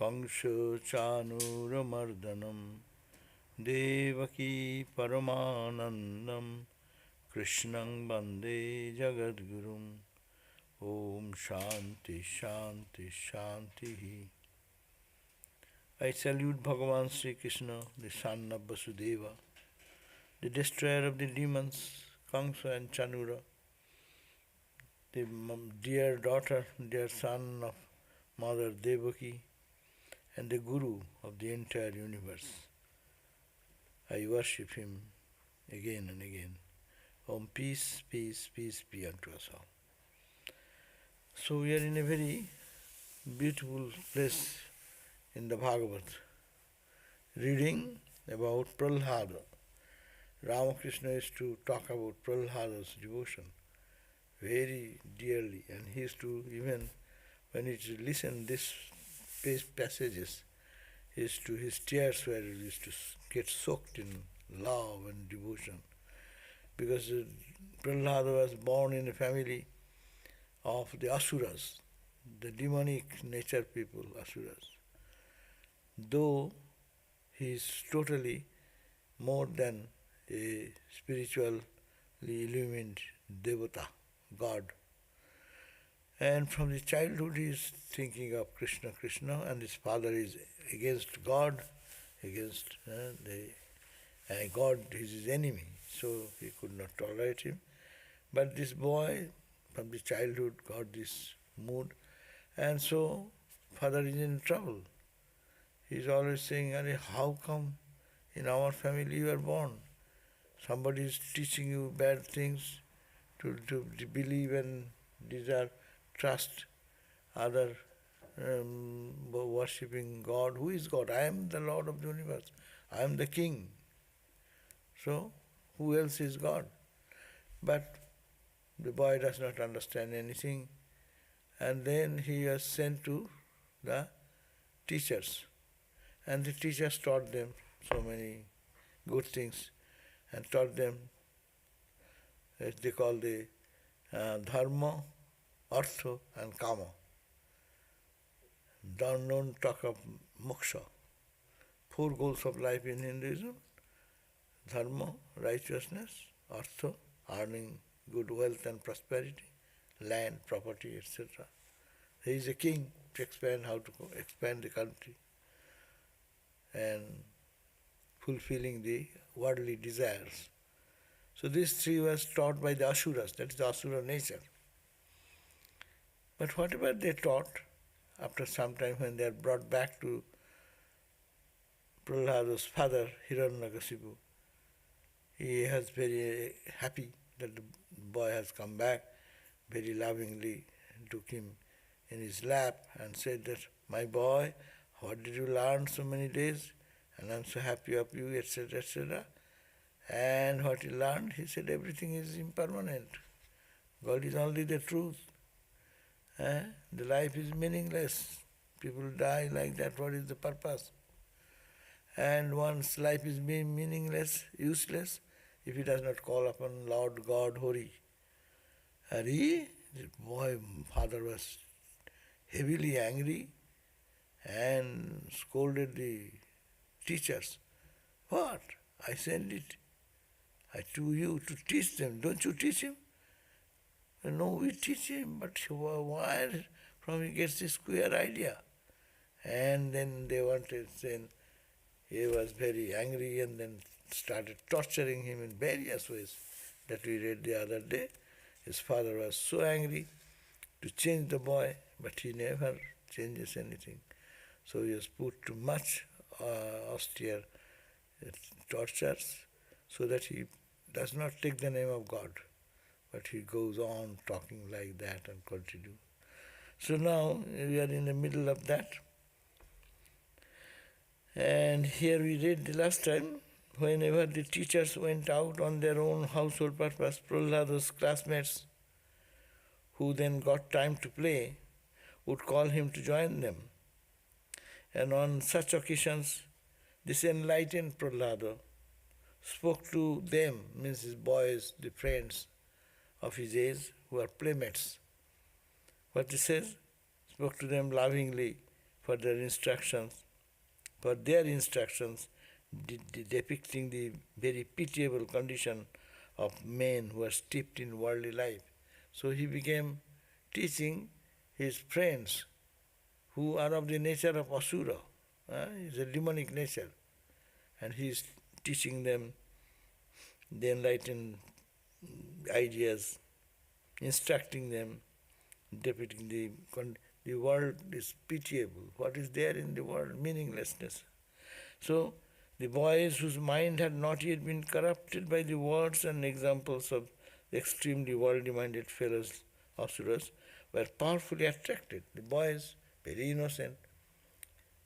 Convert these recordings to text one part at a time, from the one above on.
Kangsha Chanuramardanam Devaki Paramanandam Krishnang Bande Jagadgurum Om Shanti Shanti Shanti. I salute Bhagavan Sri Krishna, the son of Vasudeva, the destroyer of the demons, Kamsa and Chanura, the dear daughter, dear son of Mother Devaki, and the Guru of the entire universe. I worship him again and again. Om peace, peace, peace be unto us all. So we are in a very beautiful place in the Bhagavad, reading about Prahlada. Ramakrishna used to talk about Prahlada's devotion very dearly, and he used to, even when he used to listen these passages, his tears were used to get soaked in love and devotion, because Prahlada was born in a family of the Asuras, the demonic nature people, Asuras. Though he is totally more than a spiritually illumined Devata, God. And from the childhood he is thinking of Krishna, Krishna, and his father is against God, against God is his enemy, so he could not tolerate him. But this boy from the childhood got this mood, and so father is in trouble. He is always saying, how come in our family you are born? Somebody is teaching you bad things to believe and desire, trust other worshipping God. Who is God? I am the Lord of the universe. I am the king. So, who else is God? But the boy does not understand anything. And then he was sent to the teachers. And the teachers taught them so many good things and taught them, as they call the dharma, artha and kama. Don't talk of moksha. 4 goals of life in Hinduism: dharma, righteousness; artha, earning good wealth and prosperity; land, property, etc. He is a king to expand how to expand the country and fulfilling the worldly desires. So these 3 was taught by the Asuras, that is the Asura nature. But whatever they taught, after some time when they are brought back to Prahlada's father, Hiranyakasipu, he was very happy that the boy has come back, very lovingly took him in his lap and said that, my boy, what did you learn so many days? And I'm so happy of you, etc., etc. And what he learned, he said, everything is impermanent. God is only the truth. The life is meaningless. People die like that. What is the purpose? And once life is meaningless, useless, if he does not call upon Lord God, Hari. Hari, the boy, father was heavily angry and scolded the teachers. What? I sent it to you to teach them. Don't you teach him? No, we teach him, but why from he gets this queer idea? And then they wanted, then he was very angry and then started torturing him in various ways that we read the other day. His father was so angry to change the boy, but he never changes anything. So he was put to much austere tortures so that he does not take the name of God, but he goes on talking like that and continue. So now we are in the middle of that. And here we read the last time, whenever the teachers went out on their own household purpose, Prahlada's classmates, who then got time to play, would call him to join them. And on such occasions, this enlightened Prahlada spoke to them, means his boys, the friends of his age, who are playmates. What he says, spoke to them lovingly for their instructions, depicting the very pitiable condition of men who are steeped in worldly life. So he began teaching his friends who are of the nature of Asura, is a demonic nature, and he is teaching them the enlightened ideas, instructing them, depicting the world is pitiable. What is there in the world? Meaninglessness. So the boys whose mind had not yet been corrupted by the words and examples of extremely worldly-minded fellows, asuras, were powerfully attracted. The boys, very innocent,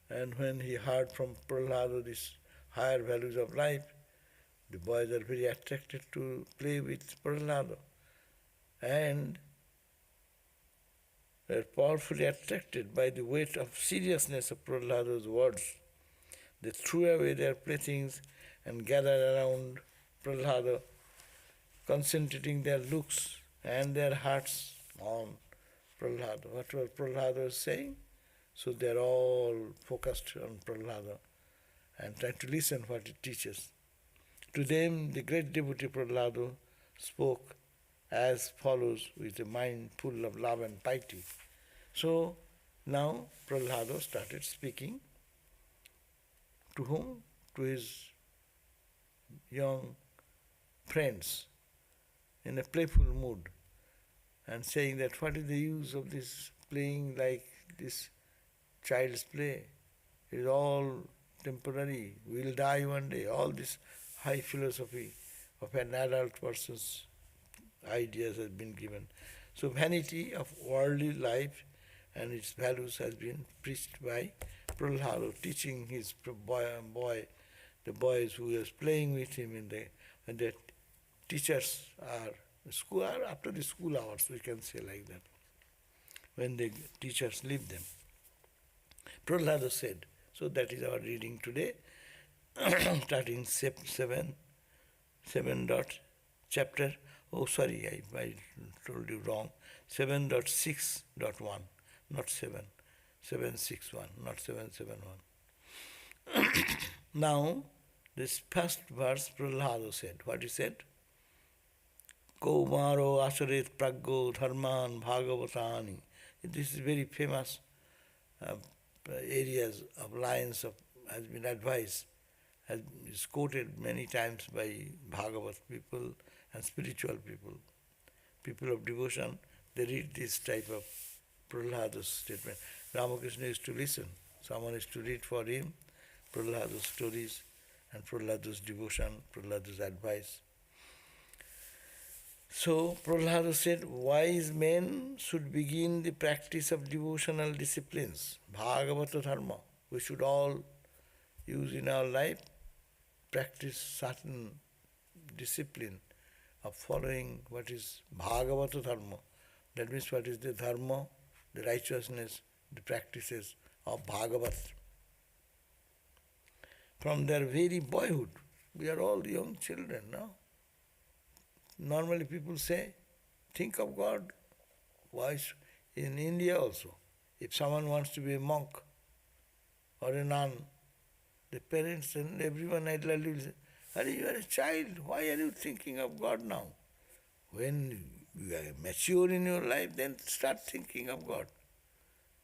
and when he heard from Prahlada these higher values of life, the boys are very attracted to play with Prahlada, and were powerfully attracted by the weight of seriousness of Prahlada's words. They threw away their playthings and gathered around Prahlada, concentrating their looks and their hearts on Prahlada. What was Prahlada saying? So they are all focused on Prahlada and trying to listen what he teaches. To them, the great devotee Prahlada spoke as follows, with a mind full of love and piety. So now Prahlada started speaking to whom? To his young friends in a playful mood, and saying that what is the use of this playing like this child's play? It is all temporary. We will die one day. All this high philosophy of an adult person's ideas has been given. So vanity of worldly life and its values has been preached by Prahlada, teaching his the boys who was playing with him when the teachers are after the school hours, we can say like that, when the teachers leave them. Prahlada said, so that is our reading today, starting 7 dot chapter, I told you wrong, 7.6.1, not 761, not 771. Now, this first verse, Prahlada said, what he said? Kaumaro asaret praggo dharman bhagavatani. This is very famous areas of lines has been advised, is quoted many times by Bhagavat people and spiritual people of devotion. They read this type of Prahlada's statement. Ramakrishna used to listen. Someone used to read for him Prahlada's stories and Prahlada's devotion, Prahlada's advice. So Prahlada said, wise men should begin the practice of devotional disciplines, Bhagavata Dharma. We should all use in our life, practice certain discipline of following what is Bhagavata Dharma. That means what is the Dharma, the righteousness, the practices of Bhagavat. From their very boyhood, we are all young children now. Normally people say, think of God. Why? In India also, if someone wants to be a monk or a nun, the parents and everyone elderly will say, you are a child, why are you thinking of God now? When you are mature in your life, then start thinking of God.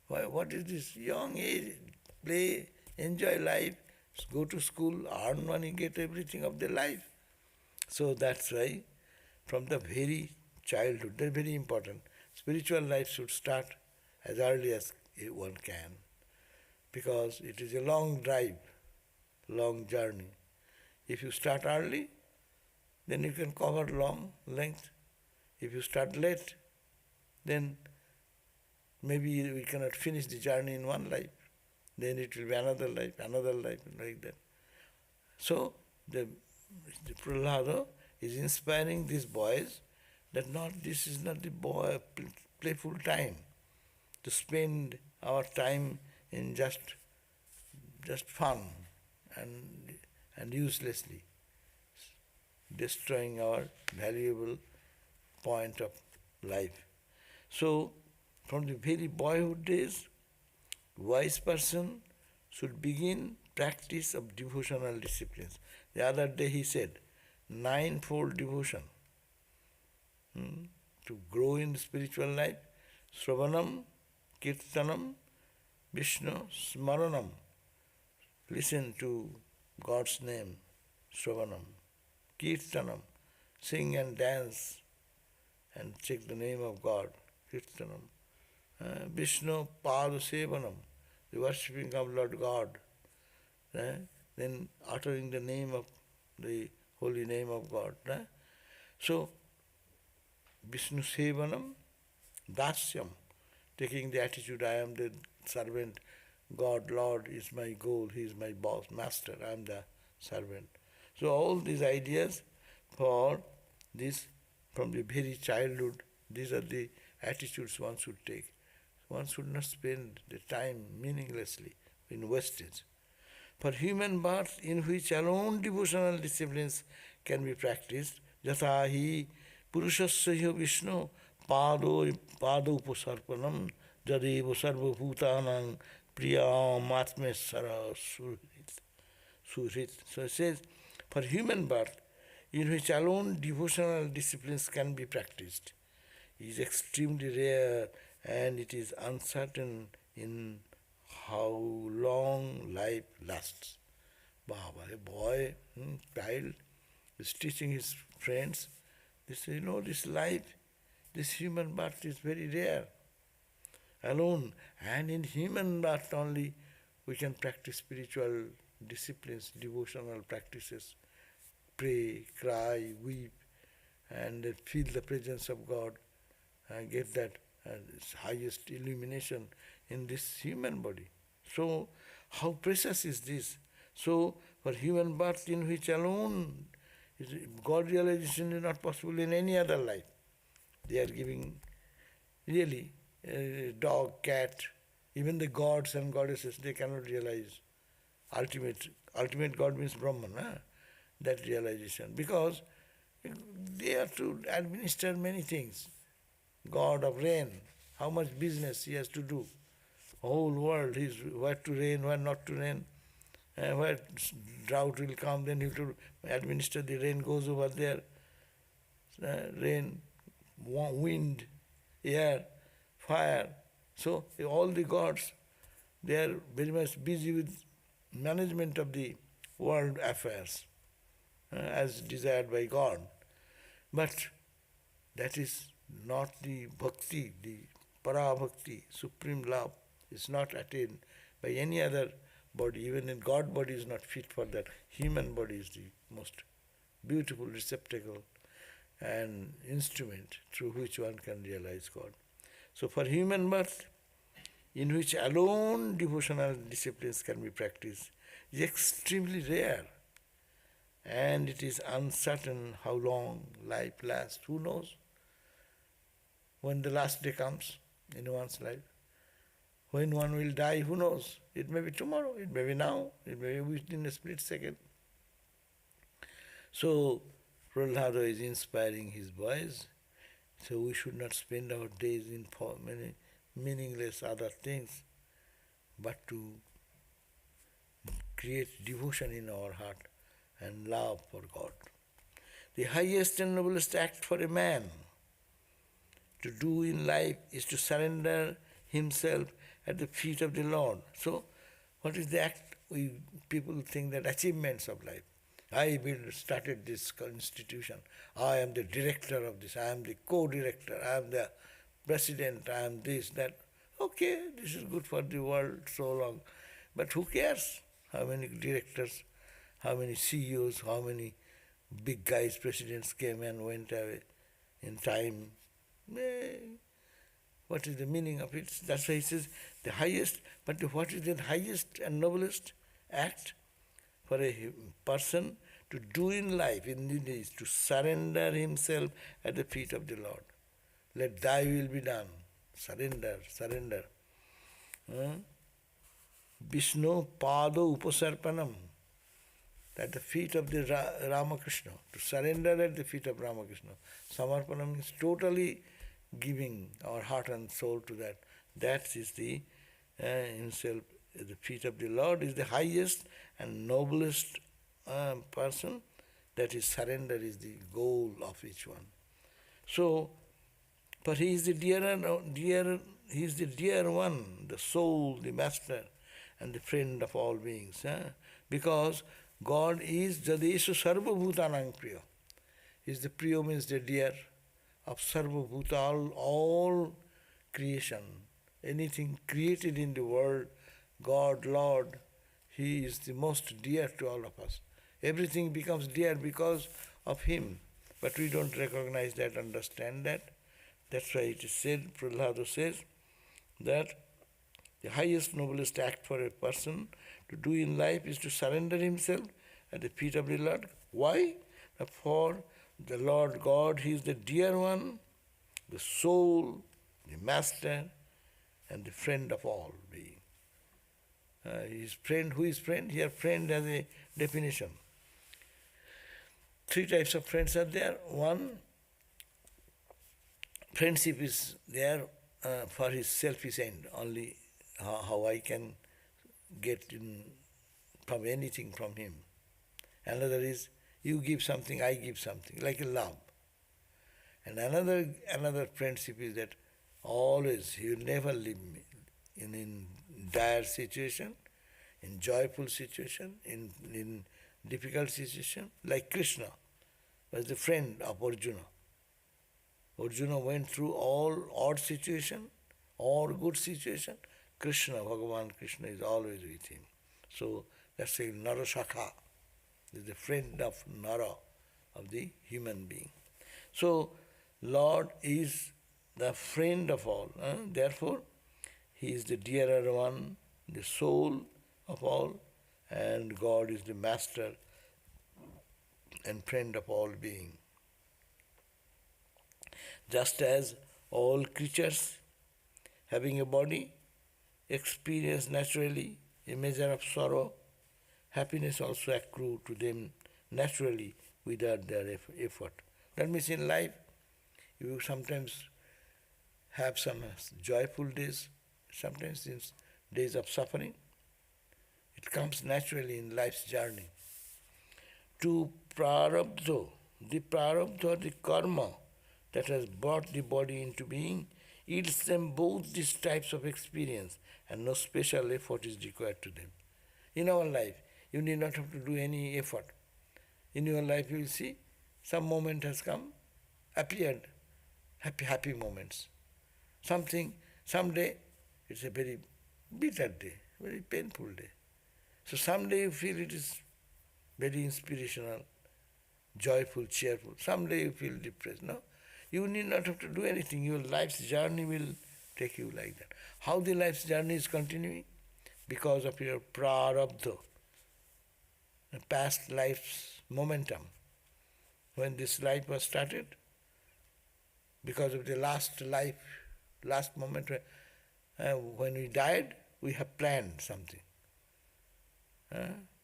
Why? What is this young age? Play, enjoy life, go to school, earn money, get everything of the life. So that's why from the very childhood, that's very important. Spiritual life should start as early as one can, because it is a long drive, long journey. If you start early, then you can cover long length. If you start late, then maybe we cannot finish the journey in one life. Then it will be another life, like that. So the Prahlada is inspiring these boys that this is not the playful time to spend our time in just fun and uselessly destroying our valuable point of life. So from the very boyhood days, wise person should begin practice of devotional disciplines. The other day he said, ninefold devotion. To grow in spiritual life, Sravanam, Kirtanam, Vishnu, Smaranam. Listen to God's name, Sravanam. Kirtanam, sing and dance and take the name of God, Kirtanam. Vishnu, Pada Sevanam, the worshipping of Lord God. Then uttering the name of the holy name of God. So, Vishnu Sevanam, Dasyam, taking the attitude, I am the servant, God, Lord is my goal, He is my boss, master, I am the servant. So all these ideas for this, from the very childhood, these are the attitudes one should take. One should not spend the time meaninglessly in wastage. For human birth in which alone devotional disciplines can be practiced, yatha hi purushasya Vishnu pado upasarpanam jadevo sarva bhutanam priyam atmesara suhrit. So it says, for human birth in which alone devotional disciplines can be practiced is extremely rare, and it is uncertain in how long life lasts. Baba, a boy, child, is teaching his friends, this, this life, this human birth is very rare, alone. And in human birth only we can practice spiritual disciplines, devotional practices, pray, cry, weep, and feel the presence of God, and get that highest illumination in this human body. So, how precious is this? So, for human birth in which alone God realization is not possible in any other life. They are giving really dog, cat, even the gods and goddesses, they cannot realize ultimate God means Brahman, that realization, because they have to administer many things. God of rain, how much business he has to do. Whole world, he's where to rain, where not to rain, where drought will come, then he have to administer the rain, goes over there. Rain, wind, air, fire. So all the gods, they are very much busy with management of the world affairs as desired by God. But that is not the bhakti, the para bhakti, supreme love, is not attained by any other body. Even in God body is not fit for that. Human body is the most beautiful receptacle and instrument through which one can realize God. So for human birth, in which alone devotional disciplines can be practiced, is extremely rare, and it is uncertain how long life lasts. Who knows when the last day comes in one's life? When one will die, who knows? It may be tomorrow, it may be now, it may be within a split second. So Prahlada is inspiring his boys, so we should not spend our days in many meaningless other things, but to create devotion in our heart and love for God. The highest and noblest act for a man to do in life is to surrender himself at the feet of the Lord. So, what is the act? People think that achievements of life. I started this institution. I am the director of this. I am the co-director. I am the president. I am this, that. Okay, this is good for the world so long. But who cares how many directors, how many CEOs, how many big guys, presidents came and went away in time? What is the meaning of it? That's why he says the highest, but what is the highest and noblest act for a person to do in life, indeed, is to surrender himself at the feet of the Lord. Let thy will be done. Surrender, surrender. Vishnu Pado Upasarpanam, at the feet of the Ramakrishna, to surrender at the feet of Ramakrishna. Samarpanam means totally giving our heart and soul to that. That is the himself at the feet of the Lord is the highest and noblest person. That is, surrender is the goal of each one. So, but he is the he is the dear one, the soul, the master, and the friend of all beings. Because God is Jadeshu Sarva Bhutanang Priya. Is the Priya means the dear of Sarva Bhuta, all creation. Anything created in the world, God, Lord, He is the most dear to all of us. Everything becomes dear because of Him. But we don't recognize that, understand that. That's why it is said, Prahlada says, that the highest, noblest act for a person to do in life is to surrender himself at the feet of the Lord. Why? For the Lord God, He is the dear one, the soul, the master, and the friend of all being. His friend, who is friend? Here friend has a definition. 3 types of friends are there. One, friendship is there for his selfish end, only how I can get from anything from him. Another is, you give something, I give something, like a love. And another friendship is that always he will never leave me in dire situation, in joyful situation, in difficult situation, like Krishna was the friend of Arjuna. Arjuna went through all odd situation, all good situation. Krishna, Bhagavan Krishna is always with him. So that's a Narasakha, is the friend of Nara, of the human being. So Lord is the friend of all. Therefore, He is the dearer one, the soul of all, and God is the master and friend of all being. Just as all creatures having a body experience naturally a measure of sorrow, happiness also accrue to them naturally without their effort. That means in life, you sometimes have some joyful days, sometimes in days of suffering. It comes naturally in life's journey. To prarabdha, the karma that has brought the body into being, yields them both these types of experience, and no special effort is required to them. In our life, you need not have to do any effort. In your life, you will see some moment has come, appeared, happy moments. Someday, it's a very bitter day, very painful day. So someday you feel it is very inspirational, joyful, cheerful. Someday you feel depressed. No, you need not have to do anything. Your life's journey will take you like that. How the life's journey is continuing? Because of your prarabdha, the past life's momentum. When this life was started, because of the last moment when we died, we have planned something.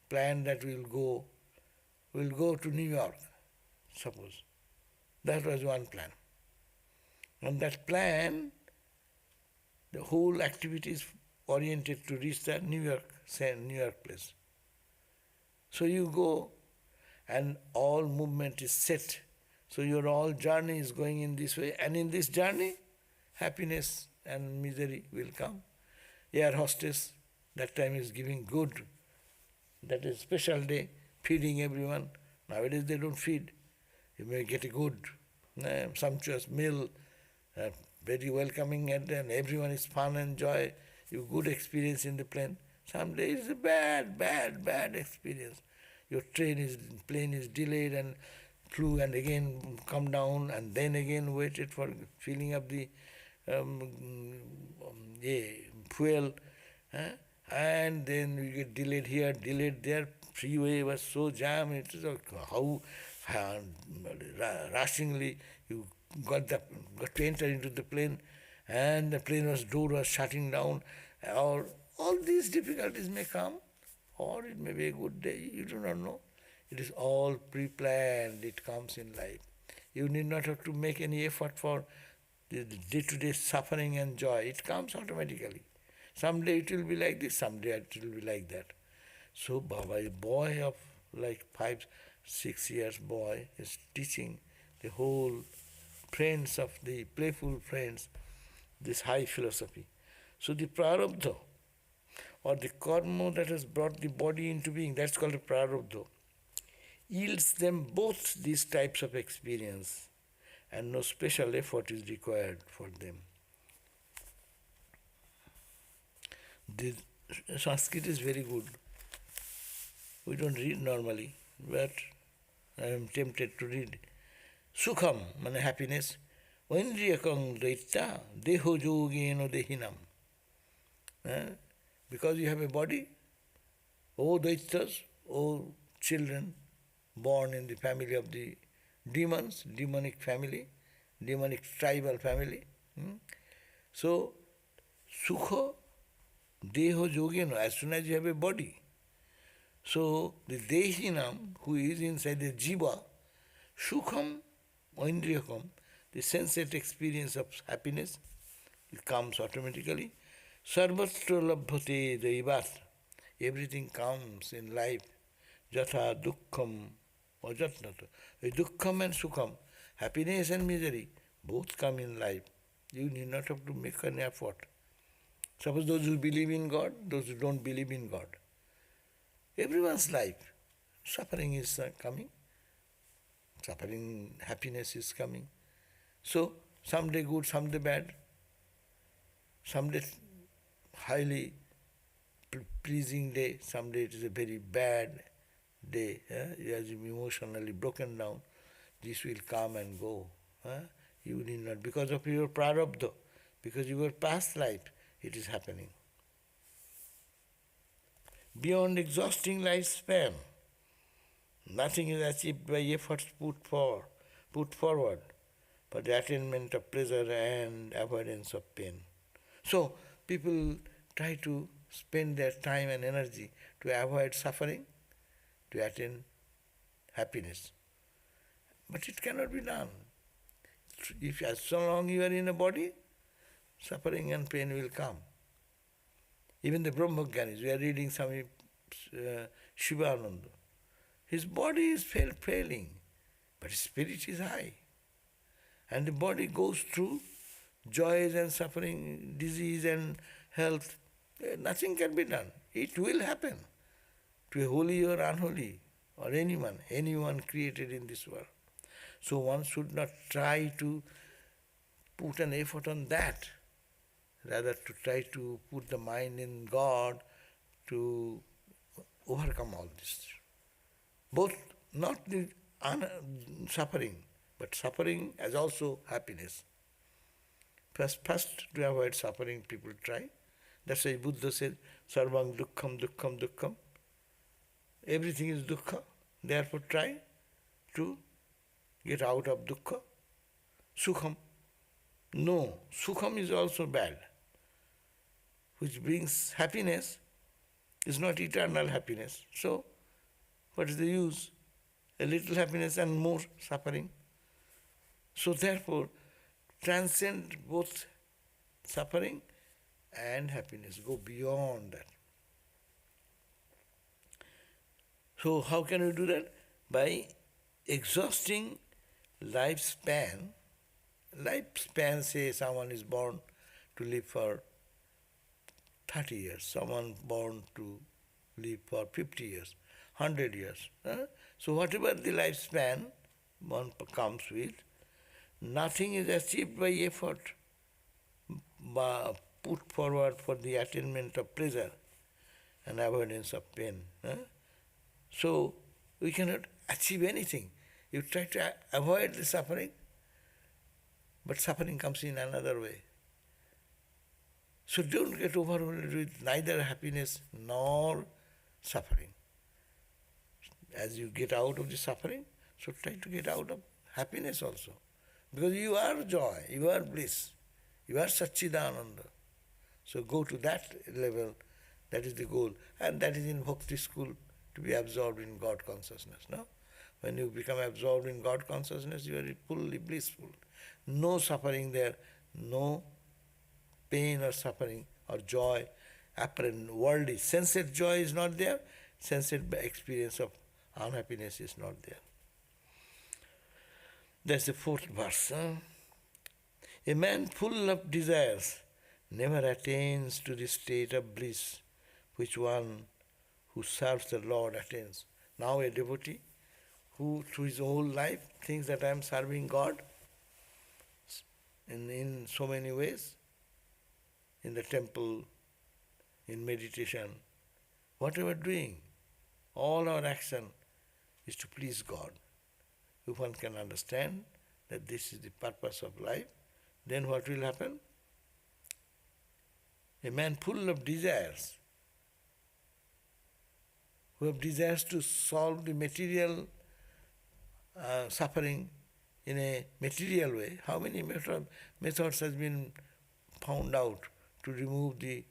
Planned that we'll go to New York, suppose. That was one plan. On that plan, the whole activity is oriented to reach the New York place. So you go, and all movement is set. So your all journey is going in this way, and in this journey, happiness and misery will come. Air hostess, that time is giving good. That is special day, feeding everyone. Nowadays they don't feed. You may get a good, sumptuous meal, very welcoming, and then everyone is fun and joy. You good experience in the plane. Some days it's a bad experience. Your plane is delayed and flew and again come down and then again waited for filling up the fuel. And then we get delayed here, delayed there. Freeway was so jammed. It was how rushingly you got to enter into the plane, and the door was shutting down. Or all these difficulties may come, or it may be a good day. You do not know. It is all pre-planned. It comes in life. You need not have to make any effort for the day-to-day suffering and joy. It comes automatically. Someday it will be like this, someday it will be like that. So Baba, a boy of like 5, 6 years boy, is teaching the whole friends of the playful friends this high philosophy. So the prarabdha, or the karma that has brought the body into being, that's called a prarabdha, yields them both these types of experience, and no special effort is required for them. The Sanskrit is very good. We don't read normally, but I am tempted to read. Sukham, mane happiness. Vaindriyakam daitya deho yogeno dehinam. Because you have a body, O daityas, O children born in the family of the demons, demonic family, demonic tribal family. So, sukha, deho yogeno, as soon as you have a body. So, the dehinam, who is inside the jiva, sukham, oindriyakam, the sensate experience of happiness, it comes automatically. Sarvatra labhate daivat, everything comes in life. Jatha dukkham or jatnata. Dukkham and sukham, happiness and misery, both come in life. You need not have to make an effort. Suppose those who believe in God, those who don't believe in God. Everyone's life, suffering is coming. Suffering, happiness is coming. So, someday good, someday bad. Someday highly pleasing day, someday it is a very bad day. You are emotionally broken down. This will come and go. You need not, because of your prarabdha, because your past life, it is happening. Beyond exhausting lifespan, nothing is achieved by efforts put forward for the attainment of pleasure and avoidance of pain. So, people try to spend their time and energy to avoid suffering, to attain happiness. But it cannot be done. If as so long you are in a body, suffering and pain will come. Even the Brahmagyanis, we are reading Swami Shivananda. His body is failing, but his spirit is high. And the body goes through joys and suffering, disease and health. Nothing can be done. It will happen to a holy or unholy, or anyone created in this world. So one should not try to put an effort on that, rather to try to put the mind in God to overcome all this. Both, not the suffering, but suffering as also happiness. First, to avoid suffering, people try. That's why Buddha said, Sarvang dukkham dukkham dukkham. Everything is dukkha. Therefore try to get out of dukkha. Sukham. No, sukham is also bad. Which brings happiness is not eternal happiness. So, what is the use? A little happiness and more suffering. So therefore, transcend both suffering and happiness. Go beyond that. So how can we do that? By exhausting lifespan. Lifespan, say someone is born to live for 30 years, someone born to live for 50 years, 100 years. So whatever the lifespan one comes with, nothing is achieved by effort put forward for the attainment of pleasure and avoidance of pain. So we cannot achieve anything. You try to avoid the suffering, but suffering comes in another way. So don't get overwhelmed with neither happiness nor suffering. As you get out of the suffering, so try to get out of happiness also. Because you are joy, you are bliss, you are Satchidananda. So go to that level, that is the goal. And that is in Bhakti school, to be absorbed in God consciousness. No? When you become absorbed in God consciousness, you are fully blissful. No suffering there, no pain or suffering or joy apparent worldly sensate joy is not there, sensate experience of unhappiness is not there. That's the fourth verse. A man full of desires never attains to the state of bliss which one who serves the Lord attains. Now a devotee who through his whole life thinks that I am serving God in so many ways, in the temple, in meditation, whatever doing, all our action is to please God. If one can understand that this is the purpose of life, then what will happen? A man full of desires, who have desires to solve the material suffering in a material way. How many methods has been found out to remove the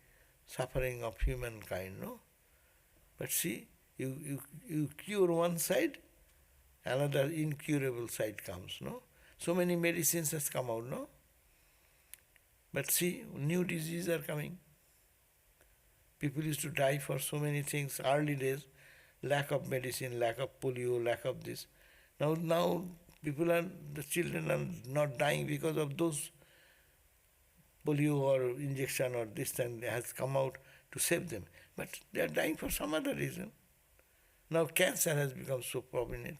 suffering of humankind, no? But see, you cure one side, another incurable side comes, no? So many medicines has come out, no? But see, new diseases are coming. People used to die for so many things, early days, lack of medicine, lack of polio, lack of this. Now the children are not dying because of those polio or injection or this thing has come out to save them. But they are dying for some other reason. Now cancer has become so prominent,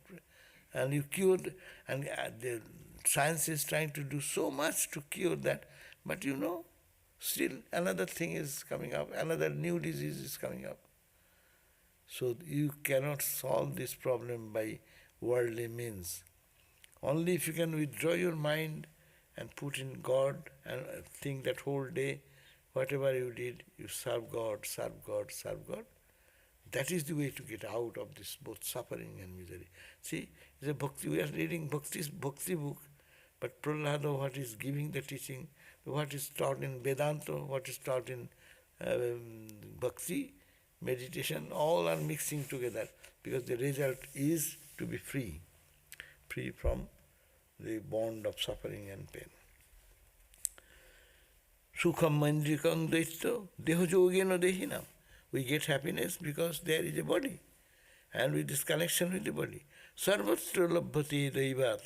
and you cured, and the science is trying to do so much to cure that, but still another thing is coming up, another new disease is coming up. So you cannot solve this problem by worldly means. Only if you can withdraw your mind and put in God and think that whole day, whatever you did, you serve God, serve God, serve God. That is the way to get out of this both suffering and misery. See, it's a bhakti, we are reading bhakti book, but Prahlada, what is giving the teaching, what is taught in Vedanta, what is taught in bhakti, meditation, all are mixing together, because the result is to be free from the bond of suffering and pain. Sukham mandrikam daitya deho yogena dehinam. We get happiness because there is a body, and with this connection with the body. Sarvatra labhati daivat.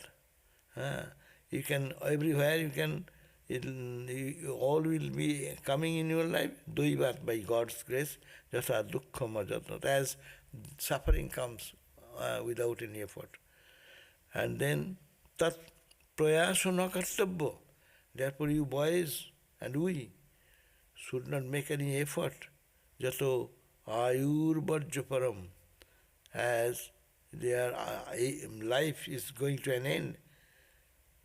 You can, everywhere you can, all will be coming in your life, daivat, by God's grace, jata dukkham ajatnat, as suffering comes without any effort. And then tat prayaso na kartabbo. Therefore you boys and we should not make any effort. Jato ayurvarjaparam, as their life is going to an end.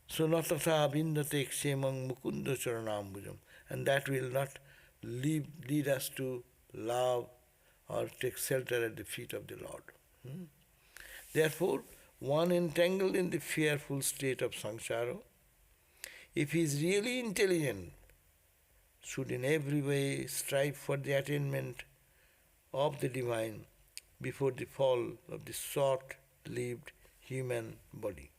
So natatha bindate kshemang mukunda charanambujam. And that will not lead us to love or take shelter at the feet of the Lord. Therefore, one entangled in the fearful state of samsara, if he is really intelligent, should in every way strive for the attainment of the divine before the fall of the short-lived human body.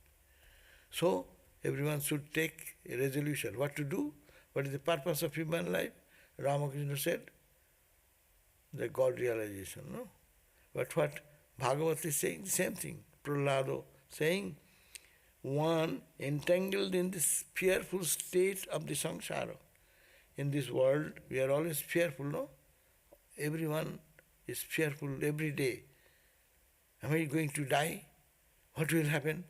So, everyone should take a resolution. What to do? What is the purpose of human life? Ramakrishna said, the God realization, no? But what Bhagavatam is saying, the same thing. Prahlada saying, one entangled in this fearful state of the samsara. In this world, we are always fearful, no? Everyone is fearful every day. Am I going to die? What will happen?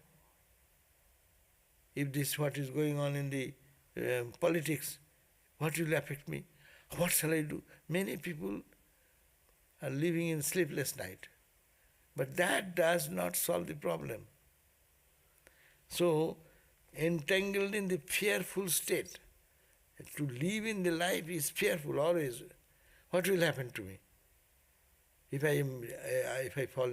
If this, what is going on in the politics, what will affect me? What shall I do? Many people are living in sleepless night. But that does not solve the problem. So, entangled in the fearful state, to live in the life is fearful always. What will happen to me if I fall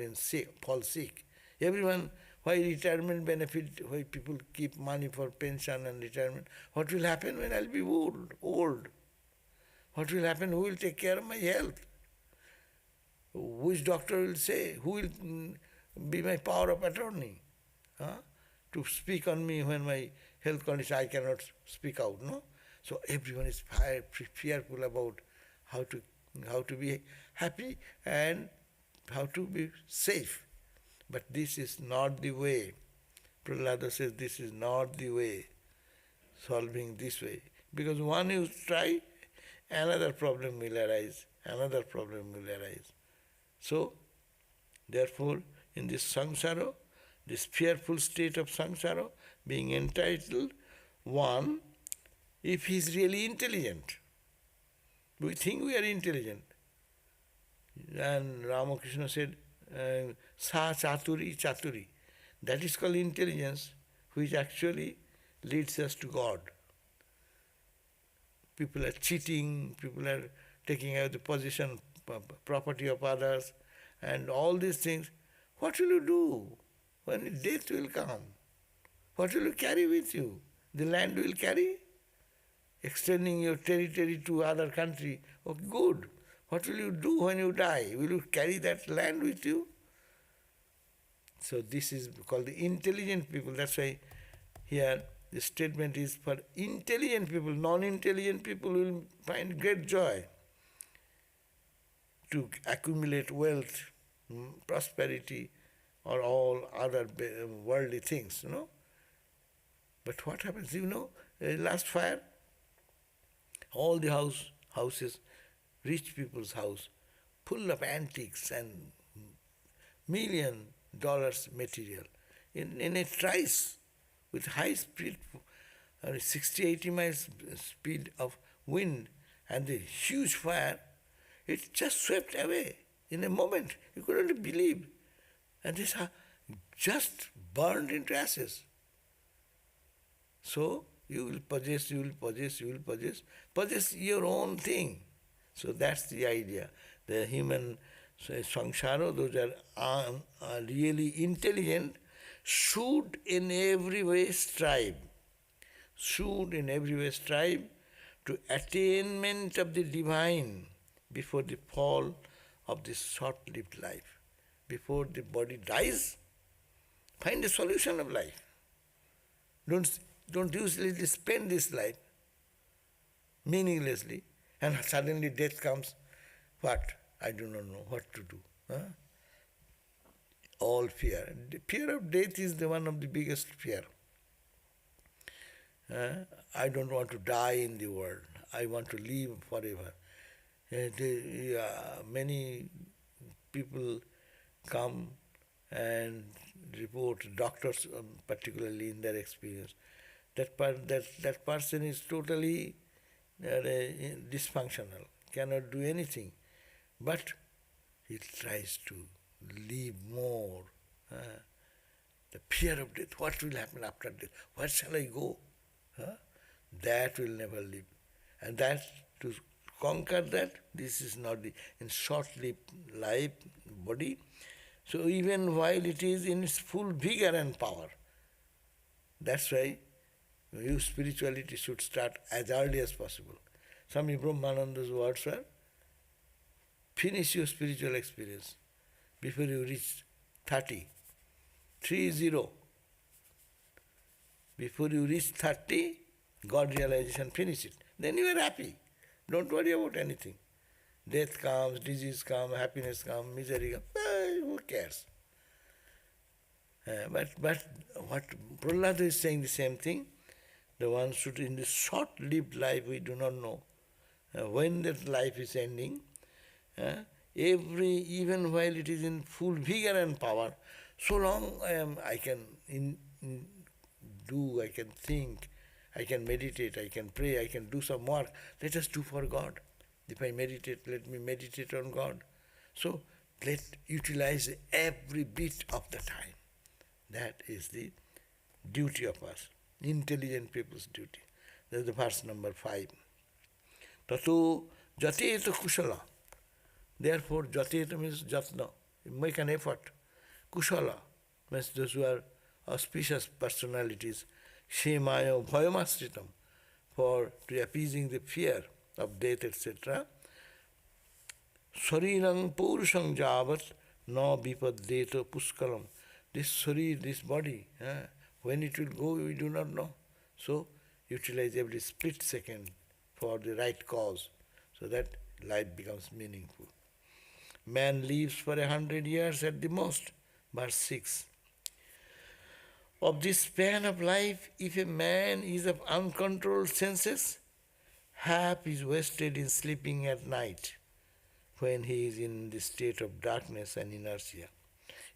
sick? Everyone, why retirement benefit, why people keep money for pension and retirement? What will happen when I'll be old? What will happen? Who will take care of my health? Which doctor will say? Who will be my power of attorney? To speak on me when my health condition, I cannot speak out, no? So everyone is fearful about how to how to be happy and how to be safe. But this is not the way. Prahlada says this is not the way, solving this way. Because one you try, another problem will arise, another problem will arise. So, therefore, in this samsara, this fearful state of samsara, being entitled, one, if he is really intelligent, we think we are intelligent. And Ramakrishna said, sa chaturi chaturi. That is called intelligence, which actually leads us to God. People are cheating, people are taking out the position, property of others, and all these things. What will you do when death will come? What will you carry with you? The land will carry? Extending your territory to other country. Oh, good. What will you do when you die? Will you carry that land with you? So this is called the intelligent people. That's why here the statement is for intelligent people. Non-intelligent people will find great joy to accumulate wealth, prosperity, or all other worldly things, But what happens, last fire, all the houses, rich people's house, full of antiques and $1,000,000 material. In a trice, with high speed, 60-80 miles speed of wind and the huge fire, it just swept away in a moment. You couldn't believe. And this just burned into ashes. So you will possess your own thing. So that's the idea. The human samsara, those are really intelligent, should in every way strive to attainment of the divine before the fall of this short-lived life. Before the body dies, find a solution of life. Don't usually spend this life meaninglessly, and suddenly death comes. What? I do not know what to do. All fear. The fear of death is the one of the biggest fear. I don't want to die in the world. I want to live forever. Many people come and report, doctors particularly in their experience, that person is totally dysfunctional, cannot do anything, but he tries to live more. The fear of death, what will happen after death? Where shall I go? That will never live. And that, to conquer that, this is not in short-lived life, body. So even while it is in its full vigor and power, that's why your spirituality should start as early as possible. Swami Brahmananda's words were, finish your spiritual experience before you reach 30. 30. Before you reach 30, God realization, finish it. Then you are happy. Don't worry about anything. Death comes, disease comes, happiness comes, misery comes. Who cares? But what Prahlada is saying the same thing. The one should, in this short-lived life, we do not know when that life is ending. Even while it is in full vigor and power, so long I can do, I can think, I can meditate, I can pray, I can do some work. Let us do for God. If I meditate, let me meditate on God. So let's utilize every bit of the time. That is the duty of us, intelligent people's duty. That's the verse number 5. Tato jateta kushala. Therefore, jateta means jatna. Make an effort. Kushala means those who are auspicious personalities. Shemaya bhayamasritam, for to appeasing the fear of death, etc. Sarirang purushang javat na vipadeta puskalam. This sarir, this body, when it will go, we do not know. So, utilize every split second for the right cause, so that life becomes meaningful. Man lives for 100 years at the most. Verse 6. Of this span of life, if a man is of uncontrolled senses, half is wasted in sleeping at night when he is in the state of darkness and inertia.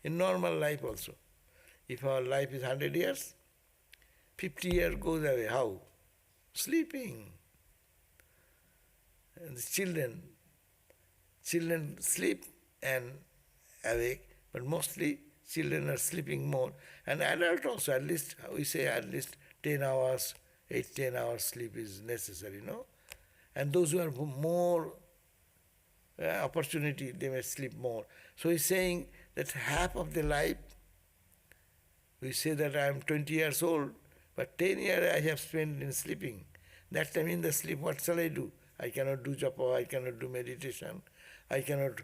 In normal life also, if our life is 100 years, 50 years goes away. How? Sleeping. And the children sleep and awake, but mostly children are sleeping more. And adult also, at least, we say at least 10 hours, 8-10 hours sleep is necessary, no? And those who have more opportunity, they may sleep more. So he's saying that half of the life, we say that I am 20 years old, but 10 years I have spent in sleeping. That time in the sleep, what shall I do? I cannot do japa, I cannot do meditation, I cannot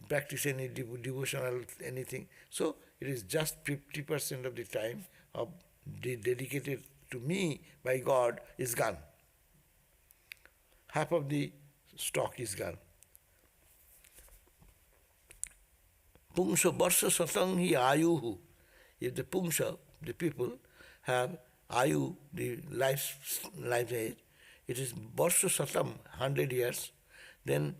practice any devotional anything. So it is just 50% of the time of dedicated to me by God is gone. Half of the stock is gone. Pungsha Barsha Satang hi Ayuhu. If the Pungsha, the people, have Ayu, the life age, it is Barsha Satam, 100 years, then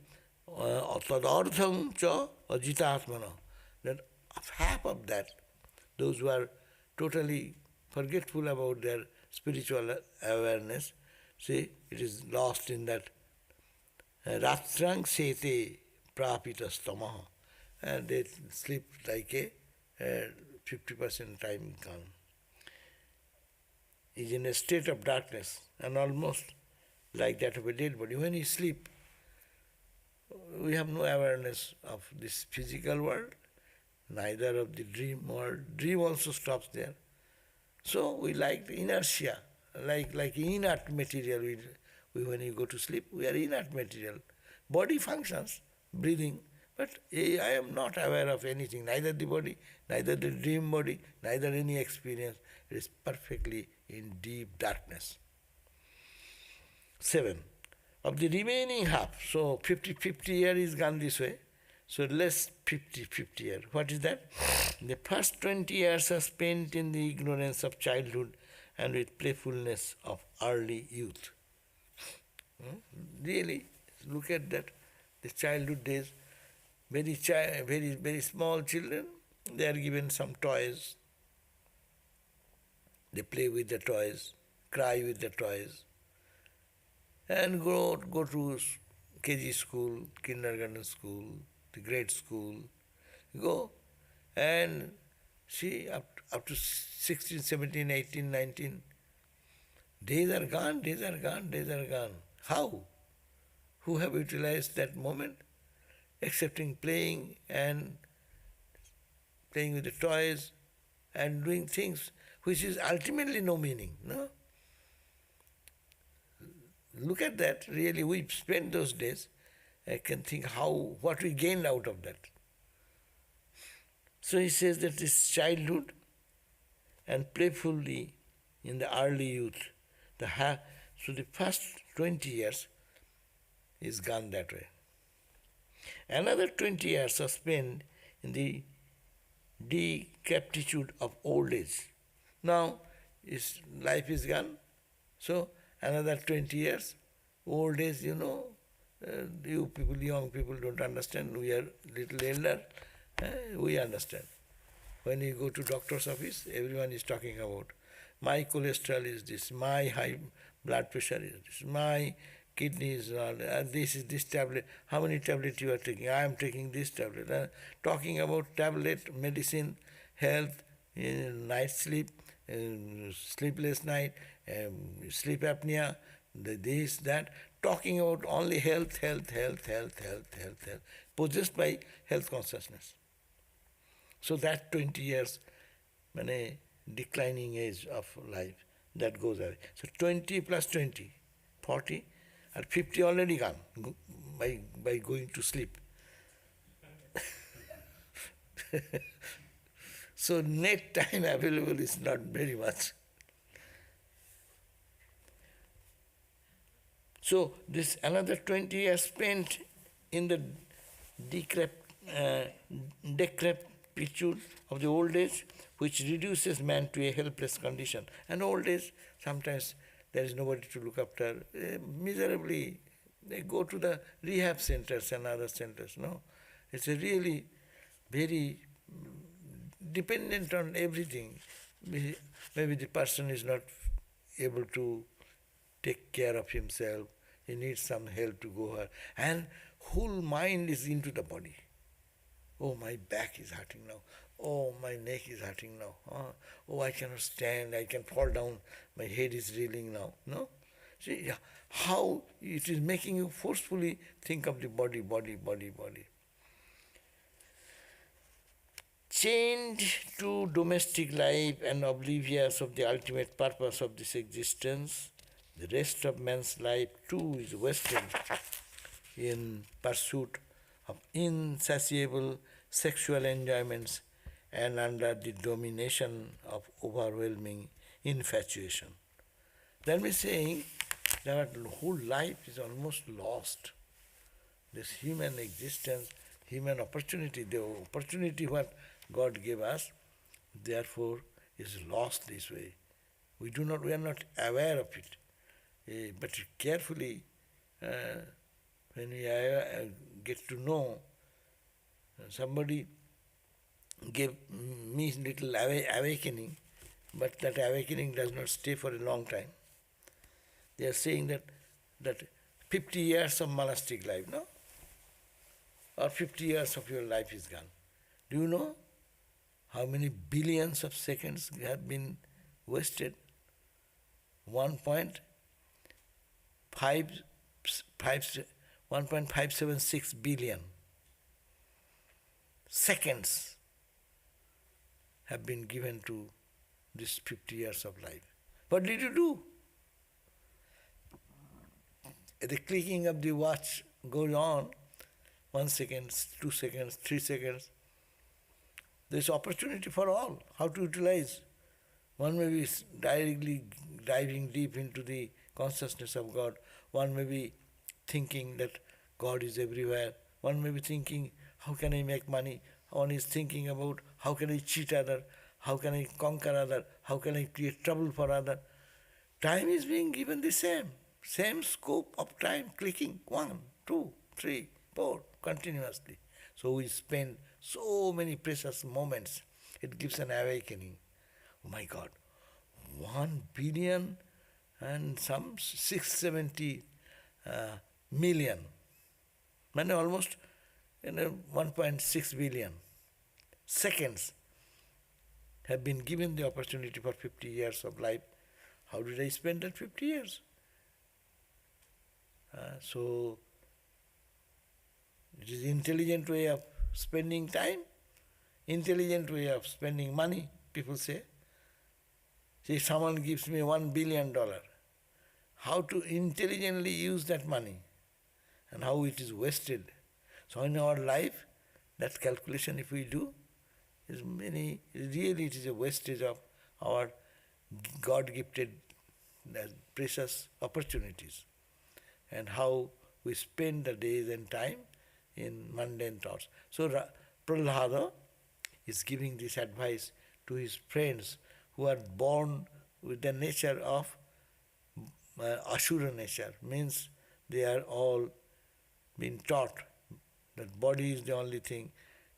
Tadardham cha Ajitatmana. Then half of that, those who are totally forgetful about their spiritual awareness, see, it is lost in that Ratrang Sete Prapitas and they sleep like a 50% time gone. Is in a state of darkness and almost like that of a dead body. When you sleep, we have no awareness of this physical world, neither of the dream world. Dream also stops there. So we like the inertia, like inert material. We when you go to sleep, we are inert material. Body functions, breathing, but I am not aware of anything, neither the body, neither the dream body, neither any experience. It is perfectly in deep darkness. 7. Of the remaining half, so 50 year is gone this way, so less 50 year. What is that? The first 20 years are spent in the ignorance of childhood and with playfulness of early youth. Really, look at that, the childhood days, very small children, they are given some toys, they play with the toys, cry with the toys, and go to KG school, kindergarten school, the grade school, go and see up to 16, 17, 18, 19, days are gone. How? Who have utilized that moment? Excepting playing with the toys and doing things which is ultimately no meaning, no? Look at that, really, we spent those days. I can think what we gained out of that. So he says that this childhood and playfully in the early youth, so the first 20 years is gone that way. Another 20 years are spent in the decrepitude of old age. Now, life is gone, so another 20 years, old age, you people, young people don't understand, we are little elder, we understand. When you go to doctor's office, everyone is talking about, my cholesterol is this, my high blood pressure is this, my kidneys are this tablet, how many tablets you are taking? I am taking this tablet. Talking about tablet, medicine, health, night sleep, sleepless night, sleep apnea, this, that, talking about only health, possessed by health consciousness. So that 20 years, declining age of life, that goes away. So 20 plus 20, 40, and 50 already gone by going to sleep. So net time available is not very much. So this another 20 years spent in the uh, decrepitude of the old age, which reduces man to a helpless condition. And old age, sometimes there is nobody to look after. Miserably, they go to the rehab centers and other centers. No, it's a really very dependent on everything. Maybe the person is not able to take care of himself. He needs some help to go her. And whole mind is into the body. Oh, my back is hurting now. Oh, my neck is hurting now. Oh, I cannot stand. I can fall down. My head is reeling now. No? See how it is making you forcefully think of the body. Chained to domestic life and oblivious of the ultimate purpose of this existence, the rest of man's life too is wasted in pursuit of insatiable sexual enjoyments and under the domination of overwhelming infatuation. That means saying that our whole life is almost lost. This human existence, human opportunity, the opportunity what God gave us, therefore is lost this way. We are not aware of it. But carefully, when we get to know, somebody gave me little awakening, but that awakening does not stay for a long time. They are saying that 50 years of monastic life, no? Or 50 years of your life is gone. Do you know how many billions of seconds have been wasted? 1.576 billion seconds have been given to this 50 years of life. What did you do? The clicking of the watch goes on, 1 second, 2 seconds, 3 seconds. There's opportunity for all, how to utilize. One may be directly diving deep into the consciousness of God. One may be thinking that God is everywhere. One may be thinking, how can I make money? One is thinking about how can I cheat other, how can I conquer other, how can I create trouble for other. Time is being given the same scope of time, clicking 1, 2, 3, 4, continuously. So we spend so many precious moments. It gives an awakening. Oh my God, 1 billion and some 670 million, and almost 1.6 billion seconds have been given the opportunity for 50 years of life. How did I spend that 50 years? So it is intelligent way of spending time, intelligent way of spending money, people say. See, someone gives me $1 billion. How to intelligently use that money and how it is wasted. So in our life, that calculation if we do, really it is a wastage of our God-gifted precious opportunities, and how we spend the days and time in mundane thoughts. So Prahlada is giving this advice to his friends who are born with the nature of Asura nature, means they are all been taught that body is the only thing,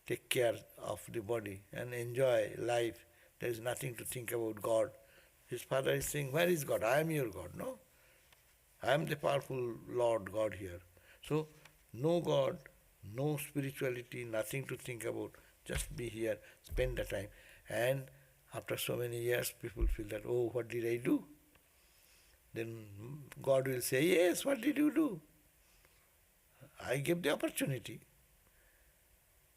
take care of the body and enjoy life. There is nothing to think about God. His father is saying, where is God? I am your God, no? I am the powerful Lord God here. So, no God, no spirituality, nothing to think about. Just be here, spend the time. And after so many years, people feel that, oh, what did I do? Then God will say, yes, what did you do? I gave the opportunity.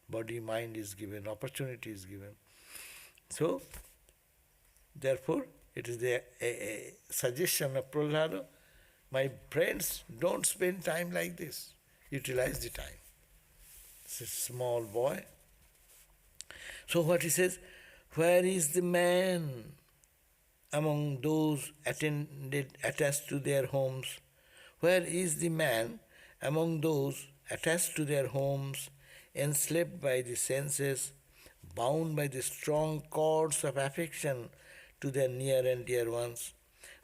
Body, mind is given, opportunity is given. So, therefore, it is a suggestion of Prahlada. My friends, don't spend time like this. Utilize the time. It's a small boy. So what he says, where is the man among those attached to their homes? Where is the man among those attached to their homes, enslaved by the senses, bound by the strong cords of affection to their near and dear ones,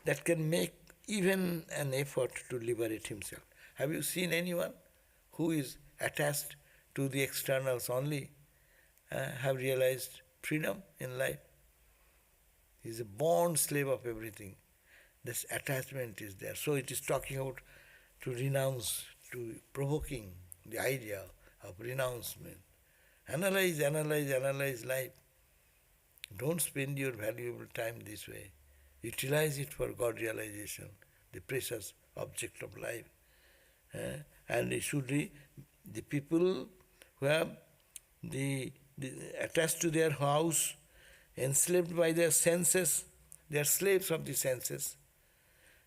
that can make even an effort to liberate himself. Have you seen anyone who is attached to the externals only have realized freedom in life? He is a born slave of everything. This attachment is there. So it is talking about to renounce, to provoking the idea of renouncement. Analyze life. Don't spend your valuable time this way. Utilize it for God realization, the precious object of life. And it should be the people who have the attached to their house, enslaved by their senses, they are slaves of the senses,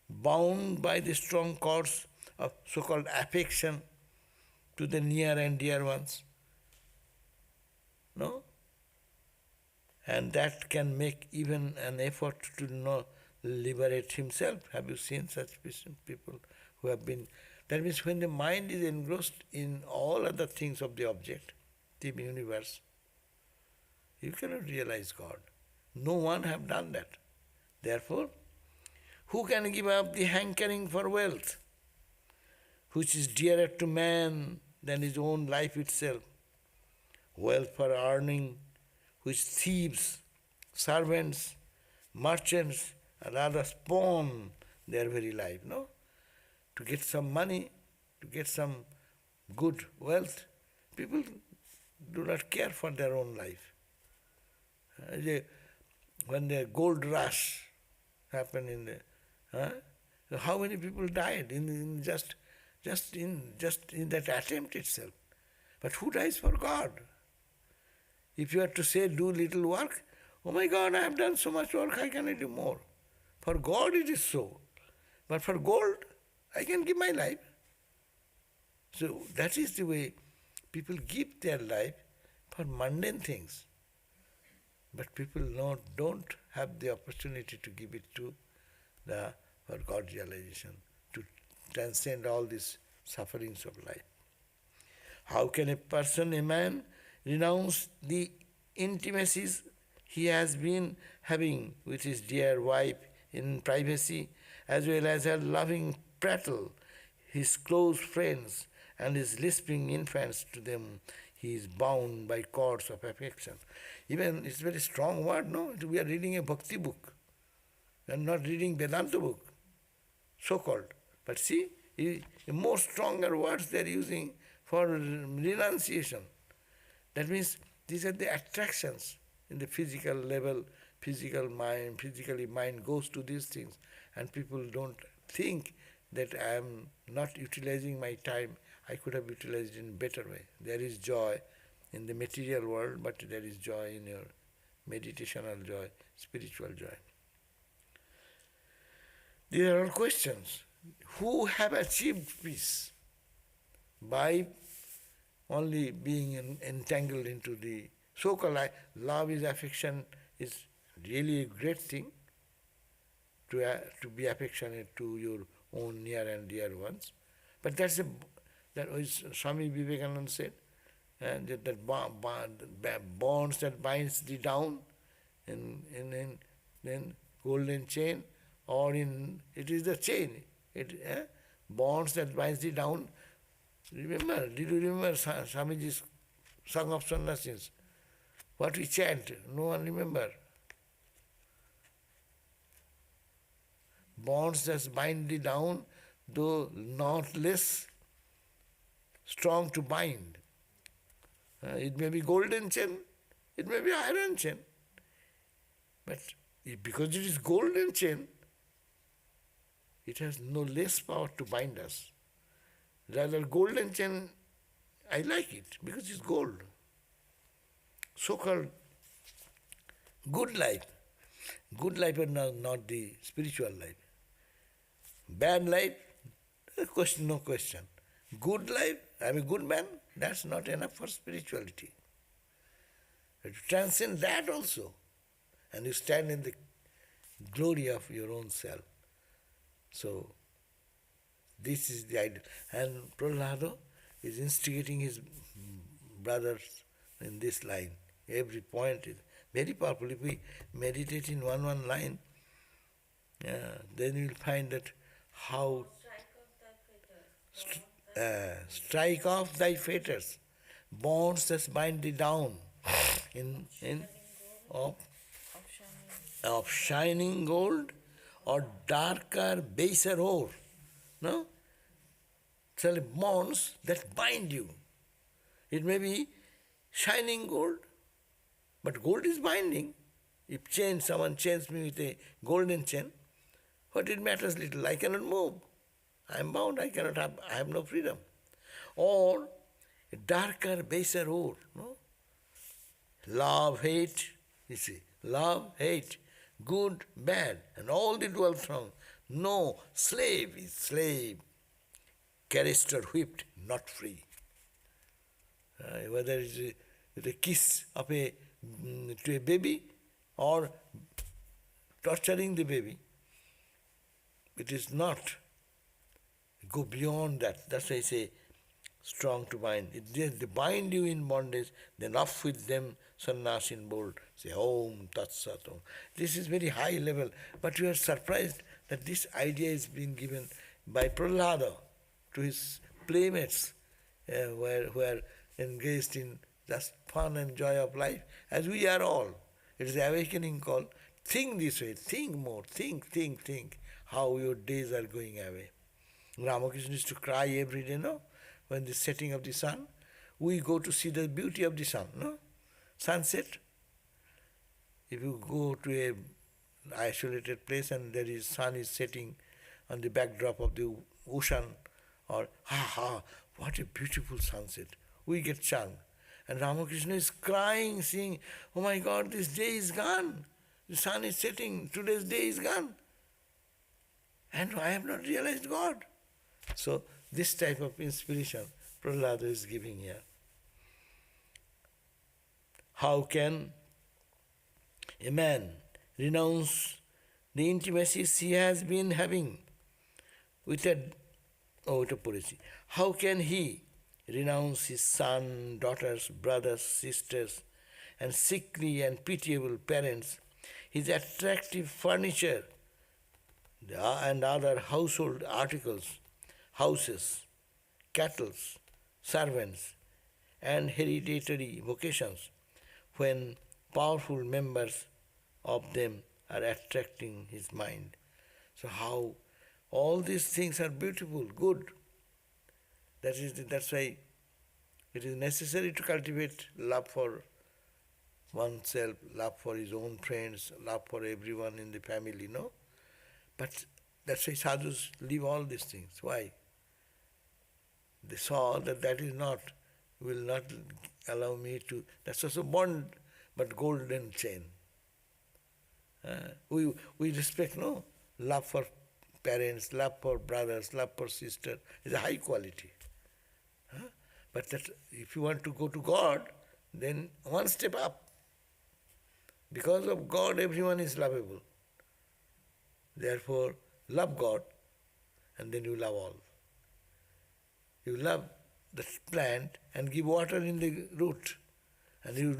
bound by the strong cords of so-called affection to the near and dear ones. No? And that can make even an effort to liberate himself. Have you seen such people who have been... That means when the mind is engrossed in all other things of the object, the universe, you cannot realize God. No one have done that. Therefore, who can give up the hankering for wealth, which is dearer to man than his own life itself? Wealth for earning, which thieves, servants, merchants, and others pawn their very life, no? To get some money, to get some good wealth, people do not care for their own life. When the gold rush happened in the, how many people died in just in that attempt itself? But who dies for God? If you are to say do little work, oh my God, I have done so much work, how can I do more? For God it is so. But for gold, I can give my life. So that is the way people give their life for mundane things. But people don't have the opportunity to give it to for God realization, to transcend all these sufferings of life. How can a man, renounce the intimacies he has been having with his dear wife in privacy, as well as her loving prattle, his close friends, and his lisping infants to them? He is bound by cords of affection. Even it's a very strong word, no? We are reading a bhakti book and not reading Vedanta book, so-called. But see, more stronger words they are using for renunciation. That means these are the attractions in the physical level, physically mind goes to these things, and people don't think that I am not utilizing my time. I could have utilized it in a better way. There is joy in the material world, but there is joy in your meditational joy, spiritual joy. These are all questions. Who have achieved peace by only being entangled into the so-called love is affection is really a great thing, to be affectionate to your own near and dear ones. But that was Swami Vivekananda said, that bonds that binds thee down in golden chain, or it is the chain, bonds that binds thee down. Remember, did you remember Swamiji's Song of Sannyasis? What we chant, no one remember. Bonds that bind thee down, though not less strong to bind. It may be golden chain, it may be iron chain. But because it is golden chain, it has no less power to bind us. Rather, golden chain, I like it because it's gold. So-called good life. Good life is not the spiritual life. Bad life, no question. Good life, I'm a good man, that's not enough for spirituality. You have to transcend that also. And you stand in the glory of your own self. So, this is the idea. And Prahlada is instigating his brothers in this line. Every point is very powerful. If we meditate in one line, then you will find that how strike off thy fetters, bonds that bind thee down, in of, of shining gold or darker baser ore. No? So bonds that bind you. It may be shining gold, but gold is binding. If someone chains me with a golden chain, what it matters little, I cannot move. I am bound, I have no freedom. Or a darker, baser ore, no? Love, hate, you see, love, hate, good, bad, and all the dwell throng. No, slave is slave, caressed or whipped, not free. Whether it's a kiss of to a baby or torturing the baby, it is not. Go beyond that. That's why I say strong to bind. If they bind you in bondage, then off with them, sannyas in bold. Say Om Tat Sat Om. This is very high level, but you are surprised that this idea is being given by Prahlada to his playmates who are engaged in just fun and joy of life, as we are all. It is the awakening call. Think this way, think more, think, how your days are going away. Ramakrishna used to cry every day, no? When the setting of the sun, we go to see the beauty of the sun, no? Sunset. If you go to a isolated place and there is sun is setting on the backdrop of the ocean, or what a beautiful sunset. We get charmed. And Ramakrishna is crying, saying, oh my God, this day is gone. The sun is setting, today's day is gone. And I have not realized God. So this type of inspiration Prahlada is giving here. How can a man renounce the intimacies he has been having with policy? How can he renounce his son, daughters, brothers, sisters, and sickly and pitiable parents, his attractive furniture, and other household articles, houses, cattle, servants, and hereditary vocations, when powerful members of them are attracting his mind? So how all these things are beautiful, good. That's why it is necessary to cultivate love for oneself, love for his own friends, love for everyone in the family, no? But that's why sadhus leave all these things. Why? They saw that will not allow me to, that's also bond, but golden chain. We respect, no? Love for parents, love for brothers, love for sisters is a high quality. But that if you want to go to God, then one step up. Because of God, everyone is lovable. Therefore, love God, and then you love all. You love the plant and give water in the root. And you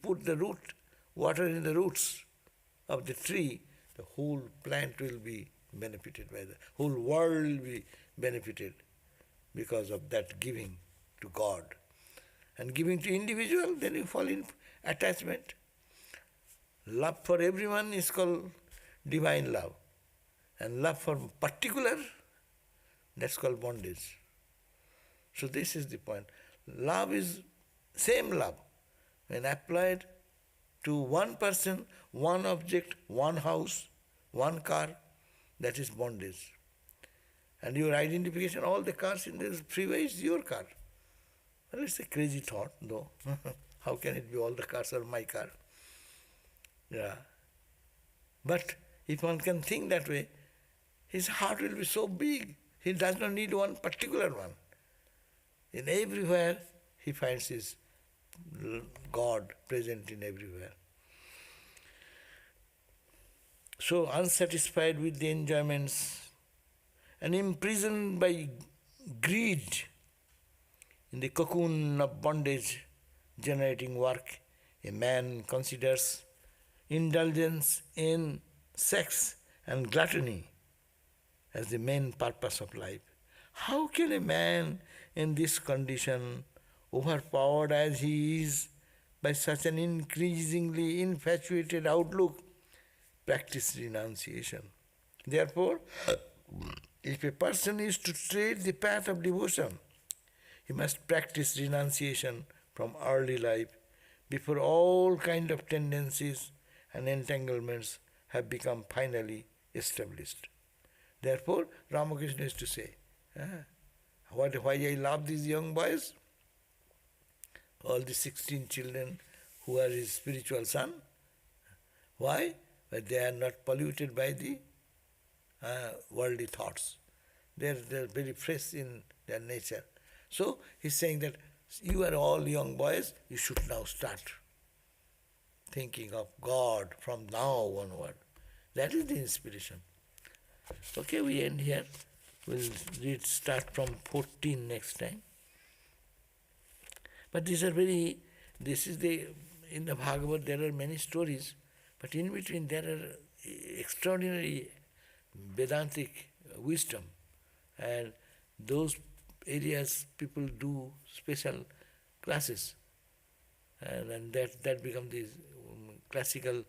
put the water in the roots of the tree, the whole plant will be benefited by the whole world will be benefited because of that giving to God. And giving to individual, then you fall in attachment. Love for everyone is called divine love. And love for particular, that's called bondage. So this is the point. Love is same love. When applied to one person, one object, one house, one car, that is bondage. And your identification, all the cars in the freeway is your car. Well, it's a crazy thought, though. How can it be all the cars are my car? Yeah. But if one can think that way, his heart will be so big. He does not need one particular one. In everywhere, he finds his God present in everywhere. So unsatisfied with the enjoyments and imprisoned by greed in the cocoon of bondage generating work, a man considers indulgence in sex and gluttony as the main purpose of life. How can a man in this condition, overpowered as he is by such an increasingly infatuated outlook, practice renunciation? Therefore, if a person is to tread the path of devotion, he must practice renunciation from early life before all kind of tendencies and entanglements have become finally established. Therefore, Ramakrishna is to say, why I love these young boys, all the 16 children who are his spiritual son. Why? But they are not polluted by the worldly thoughts. They are very fresh in their nature. So he's saying that you are all young boys, you should now start thinking of God from now onward. That is the inspiration. Okay, we end here. We'll start from 14 next time. But these are in the Bhagavad there are many stories, but in between there are extraordinary Vedantic wisdom, and those areas people do special classes, and that becomes the classical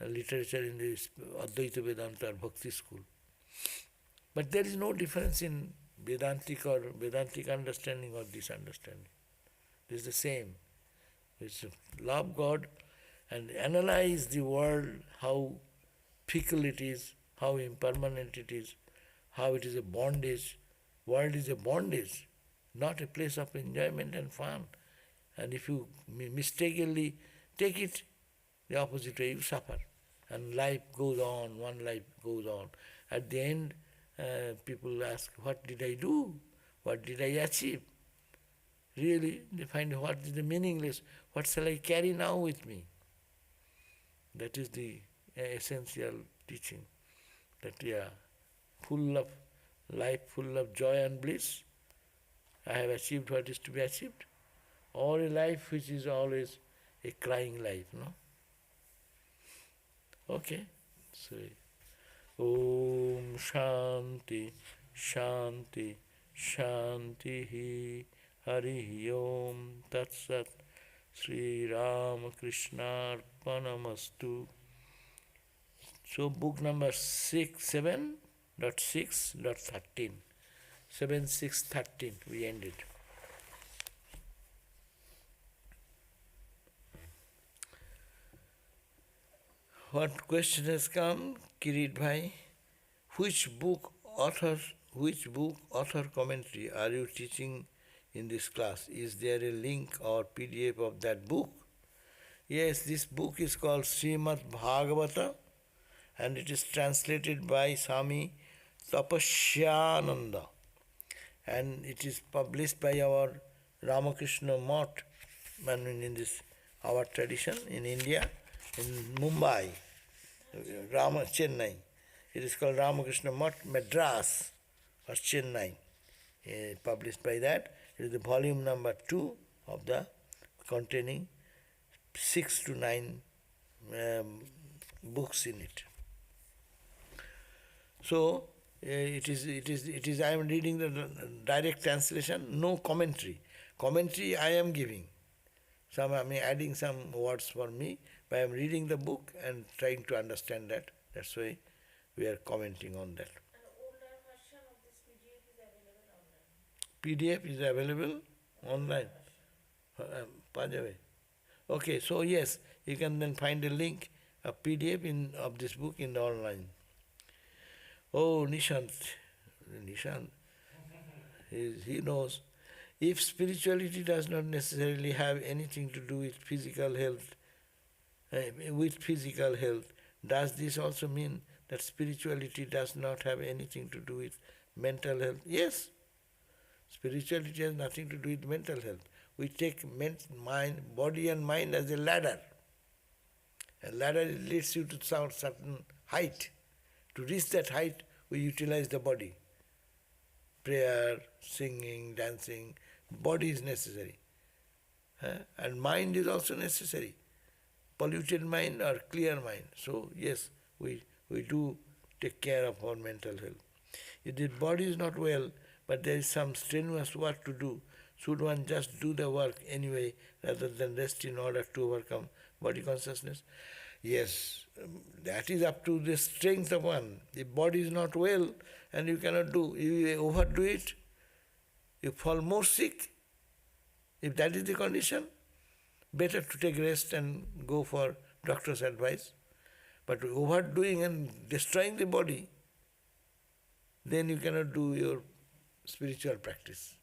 literature in the Advaita Vedanta or Bhakti school. But there is no difference in Vedantic understanding or this understanding. It is the same. It's love God and analyze the world, how fickle it is, how impermanent it is, how it is a bondage. World is a bondage, not a place of enjoyment and fun. And if you mistakenly take it the opposite way, you suffer. And life goes on, one life goes on. At the end, people ask, what did I do? What did I achieve? Really, they find what is the meaningless. What shall I carry now with me? That is the essential teaching. That full of life, full of joy and bliss. I have achieved what is to be achieved. Or a life which is always a crying life, no? Okay. So, Om Shanti, Shanti, Shanti, Hari Om Tat Sat, Sri Ramakrishna Arpanamastu. So, book number 7.6.13. 7.6.13, we ended. What question has come, Kirit Bhai? Which book author commentary are you teaching in this class? Is there a link or PDF of that book? Yes, this book is called Srimad Bhagavatam, and it is translated by Swami Sarvadevananda, and it is published by our Ramakrishna Math, in this our tradition in India, in Mumbai, Chennai. It is called Ramakrishna Math Madras or Chennai, published by that. It is the volume number 2 of the containing 6 to 9 books in it. So it is. I am reading the direct translation, no commentary. Commentary I am giving. I am adding some words for me, but I am reading the book and trying to understand that. That's why we are commenting on that. An older version of this PDF is available online. PDF is available online. Punjabi. Okay, so yes, you can then find a link, a PDF of this book in the online. Oh, Nishant, he knows. If spirituality does not necessarily have anything to do with physical health, does this also mean that spirituality does not have anything to do with mental health? Yes, spirituality has nothing to do with mental health. We take body and mind as a ladder. A ladder leads you to some certain height. To reach that height, we utilize the body. Prayer, singing, dancing, Body is necessary. And mind is also necessary. Polluted mind or clear mind. So yes, we do take care of our mental health. If the body is not well, but there is some strenuous work to do, should one just do the work anyway rather than rest in order to overcome body consciousness? Yes, that is up to the strength of one. If body is not well and you cannot do, you overdo it, you fall more sick. If that is the condition, better to take rest and go for doctor's advice. But overdoing and destroying the body, then you cannot do your spiritual practice.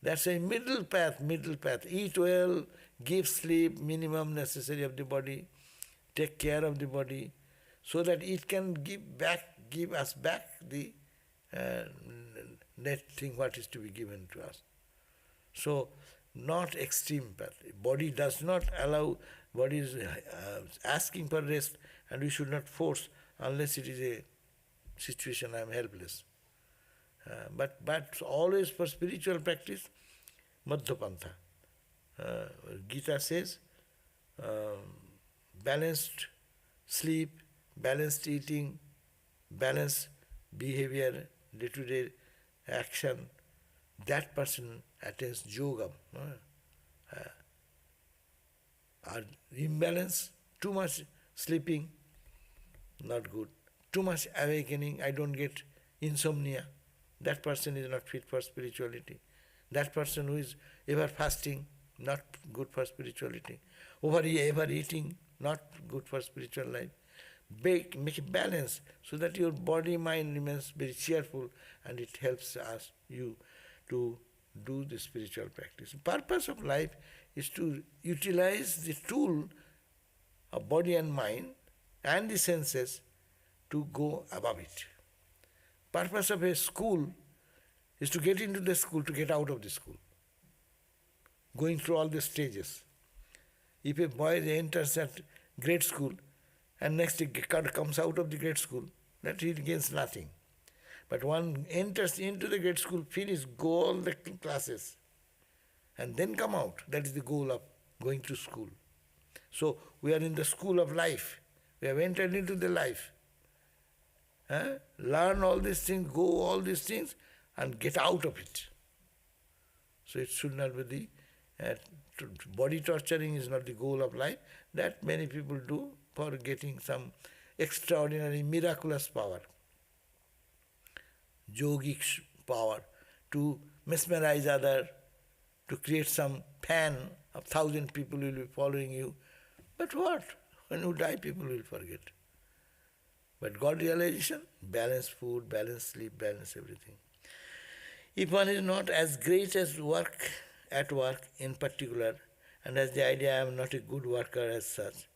That's a middle path. Eat well, give sleep, minimum necessary of the body, take care of the body, so that it can give us back the net thing what is to be given to us. So, not extreme path. Body does not allow, body is asking for rest, and we should not force unless it is a situation I am helpless. But always for spiritual practice, Madhyapantha. Gita says, balanced sleep, balanced eating, balanced behavior, day-to-day action, that person attains yoga. Or imbalance, too much sleeping, not good. Too much awakening, I don't get insomnia. That person is not fit for spirituality. That person who is ever fasting, not good for spirituality. Ever eating, not good for spiritual life. Make a balance so that your body, mind remains very cheerful, and it helps you to do the spiritual practice. The purpose of life is to utilize the tool of body and mind and the senses to go above it. Purpose of a school is to get into the school, to get out of the school. Going through all the stages. If a boy enters at grade school and next he comes out of the grade school, that he gains nothing. But one enters into the grade school, finish, go all the classes, and then come out. That is the goal of going to school. So we are in the school of life. We have entered into the life. Learn all these things, go all these things, and get out of it. So it should not be body torturing is not the goal of life. That many people do for getting some extraordinary, miraculous power, yogic power, to mesmerize others, to create some fan of 1,000 people will be following you. But what? When you die, people will forget. But God realization, balanced food, balanced sleep, balanced everything. If one is not as great as at work in particular, and has the idea I am not a good worker as such,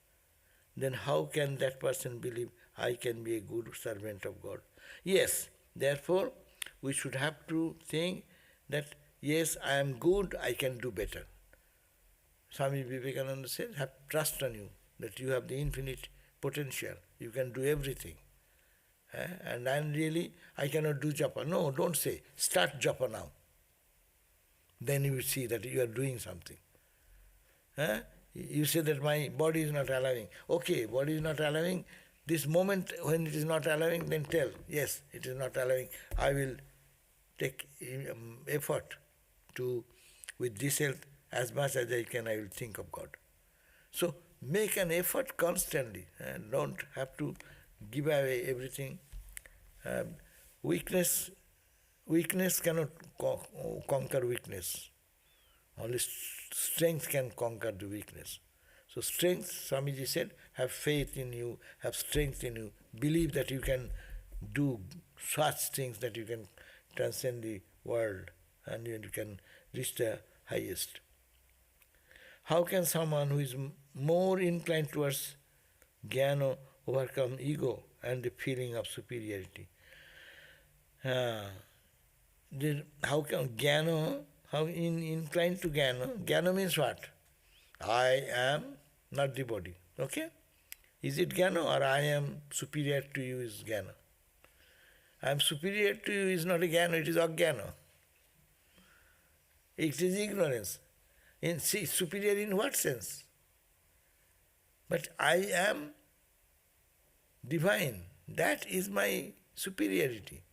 then how can that person believe I can be a good servant of God? Yes, therefore we should have to think that yes, I am good, I can do better. Swami Vivekananda said, have trust on you, that you have the infinite potential, you can do everything. And I cannot do japa. No, don't say, start japa now. Then you will see that you are doing something. You say that my body is not allowing. Okay, body is not allowing. This moment when it is not allowing, then tell, yes, it is not allowing. I will take effort to, with this health, as much as I can, I will think of God. So make an effort constantly, and don't have to give away everything. Weakness cannot conquer weakness. Only strength can conquer the weakness. So strength, Swamiji said, have faith in you, have strength in you, believe that you can do such things, that you can transcend the world and you can reach the highest. How can someone who is more inclined towards jnana overcome ego and the feeling of superiority? How can jnana, how inclined to jnana? Jnana means what? I am not the body. Okay? Is it jnana, or I am superior to you is jnana? I am superior to you is not a jnana, it is ajnana. It is ignorance. Superior in what sense? But I am divine. That is my superiority.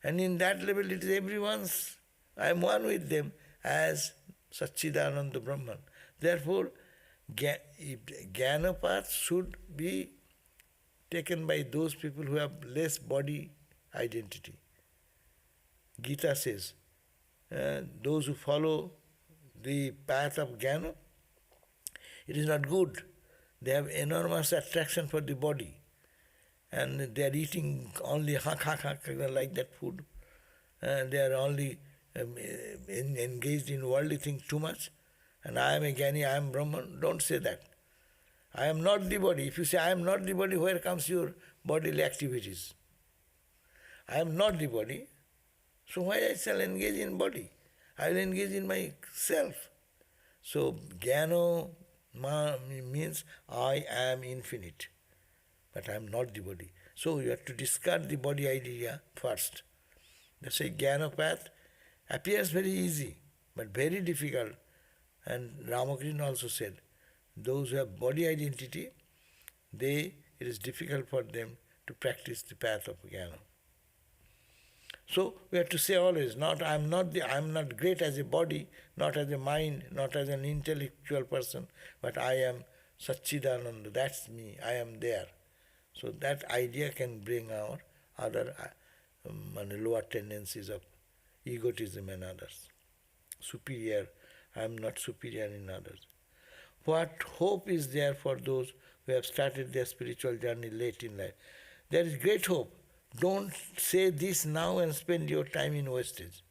And in that level it is everyone's, I am one with them as Satchidananda Brahman. Therefore, Jnana path should be taken by those people who have less body identity. Gita says, those who follow the path of Jnana, it is not good. They have enormous attraction for the body. And they are eating only like that food. They are only engaged in worldly things too much. And I am a Jnani, I am Brahman. Don't say that. I am not the body. If you say I am not the body, where comes your bodily activities? I am not the body. So why I shall engage in body? I will engage in myself. So Jnana means I am infinite, but I am not the body. So you have to discard the body idea first. That's why Jnana path appears very easy, but very difficult. And Ramakrishna also said, those who have body identity, it is difficult for them to practice the path of Jnana. So we have to say always, I am not great as a body, not as a mind, not as an intellectual person, but I am Satchidananda, that's me, I am there. So that idea can bring our other lower tendencies of egotism and others. Superior, I am not superior in others. What hope is there for those who have started their spiritual journey late in life? There is great hope. Don't say this now and spend your time in wastage.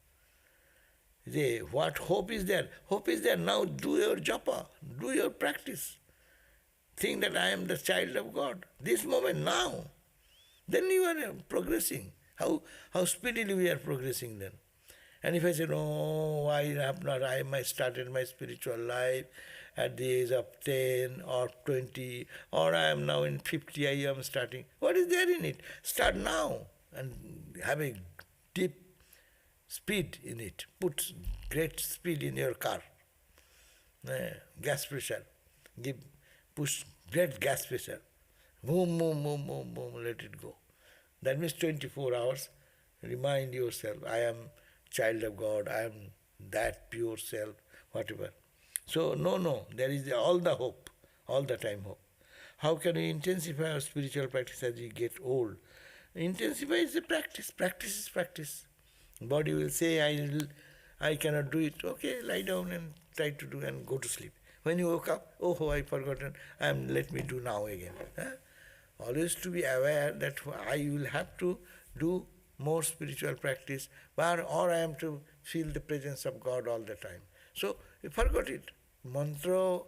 What hope is there? Hope is there now. Do your japa, do your practice. Think that I am the child of God. This moment, now. Then you are progressing. How speedily we are progressing then. And if I say, no, I have not, I started my spiritual life at the age of 10 or 20, or I am now in 50, I am starting. What is there in it? Start now and have a deep speed in it. Put great speed in your car. Gas pressure. Push great gas pressure. Boom, boom, boom, boom, boom, let it go. That means 24 hours. Remind yourself, I am child of God, I am that pure self, whatever. So, no, there is all the hope, all the time hope. How can we intensify our spiritual practice as we get old? Intensify is the practice. Practice is practice. Body will say, I cannot do it. Okay, lie down and try to do and go to sleep. When you woke up, oh, I forgotten, let me do now again. Always to be aware that I will have to do more spiritual practice, or I am to feel the presence of God all the time. So, you forgot it. Mantra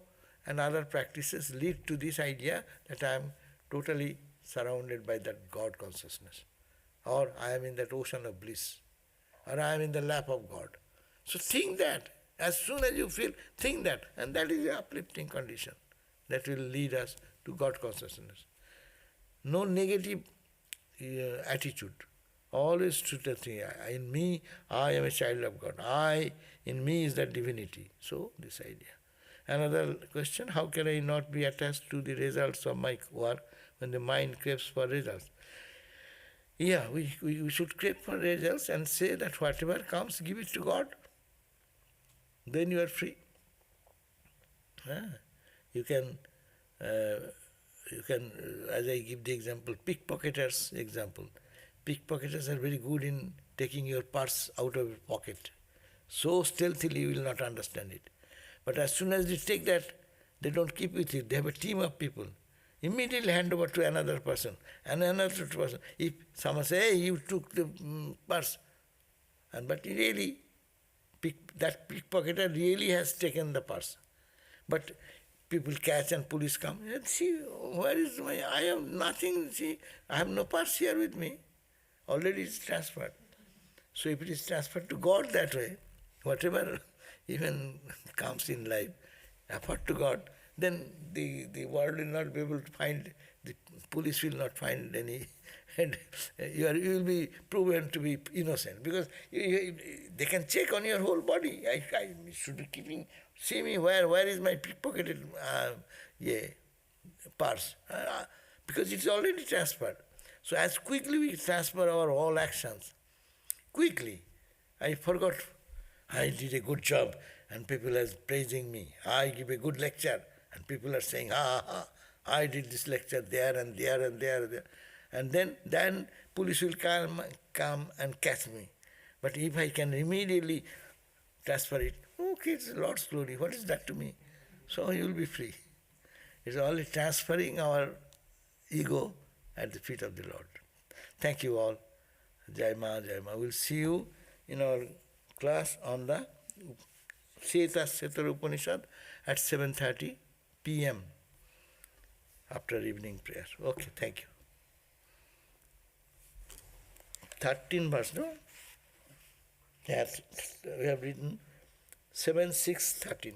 and other practices lead to this idea that I am totally surrounded by that God consciousness. Or I am in that ocean of bliss. Or I am in the lap of God. So think that. As soon as you feel, think that. And that is the uplifting condition that will lead us to God consciousness. No negative attitude. Always to the thing, in me, I am a child of God. In me is that divinity. So, this idea. Another question, how can I not be attached to the results of my work when the mind craves for results? Yeah, we should crave for results and say that whatever comes, give it to God. Then you are free. You can, as I give the example, pickpocketers example. Pickpocketers are very good in taking your purse out of your pocket. So stealthily you will not understand it. But as soon as they take that, they don't keep with it. They have a team of people. Immediately hand over to another person and another person. If someone says, hey, you took the purse, but really, that pickpocketer really has taken the purse. But people catch and police come. See, where is I have nothing, see, I have no purse here with me. Already it's transferred. So if it is transferred to God that way, whatever even comes in life, afford to God, then the world will not be able to find, the police will not find any, and you will be proven to be innocent, because they can check on your whole body. I should be keeping, see me, where is my pickpocketed yeah, purse, because it's already transferred. So as quickly we transfer our all actions, quickly. I forgot, I did a good job and people are praising me. I give a good lecture and people are saying, ha ha, I did this lecture there and there and there and there. And then police will come and catch me. But if I can immediately transfer it, okay, it's Lord's glory, what is that to me? So you will be free. It's only transferring our ego at the feet of the Lord. Thank you all. Jai Ma, Jai Ma. We'll see you in our class on the Setar Upanishad at 7:30 p.m. after evening prayer. Okay, thank you. 13 verse, no? Yes, we have written 7, 6, 13.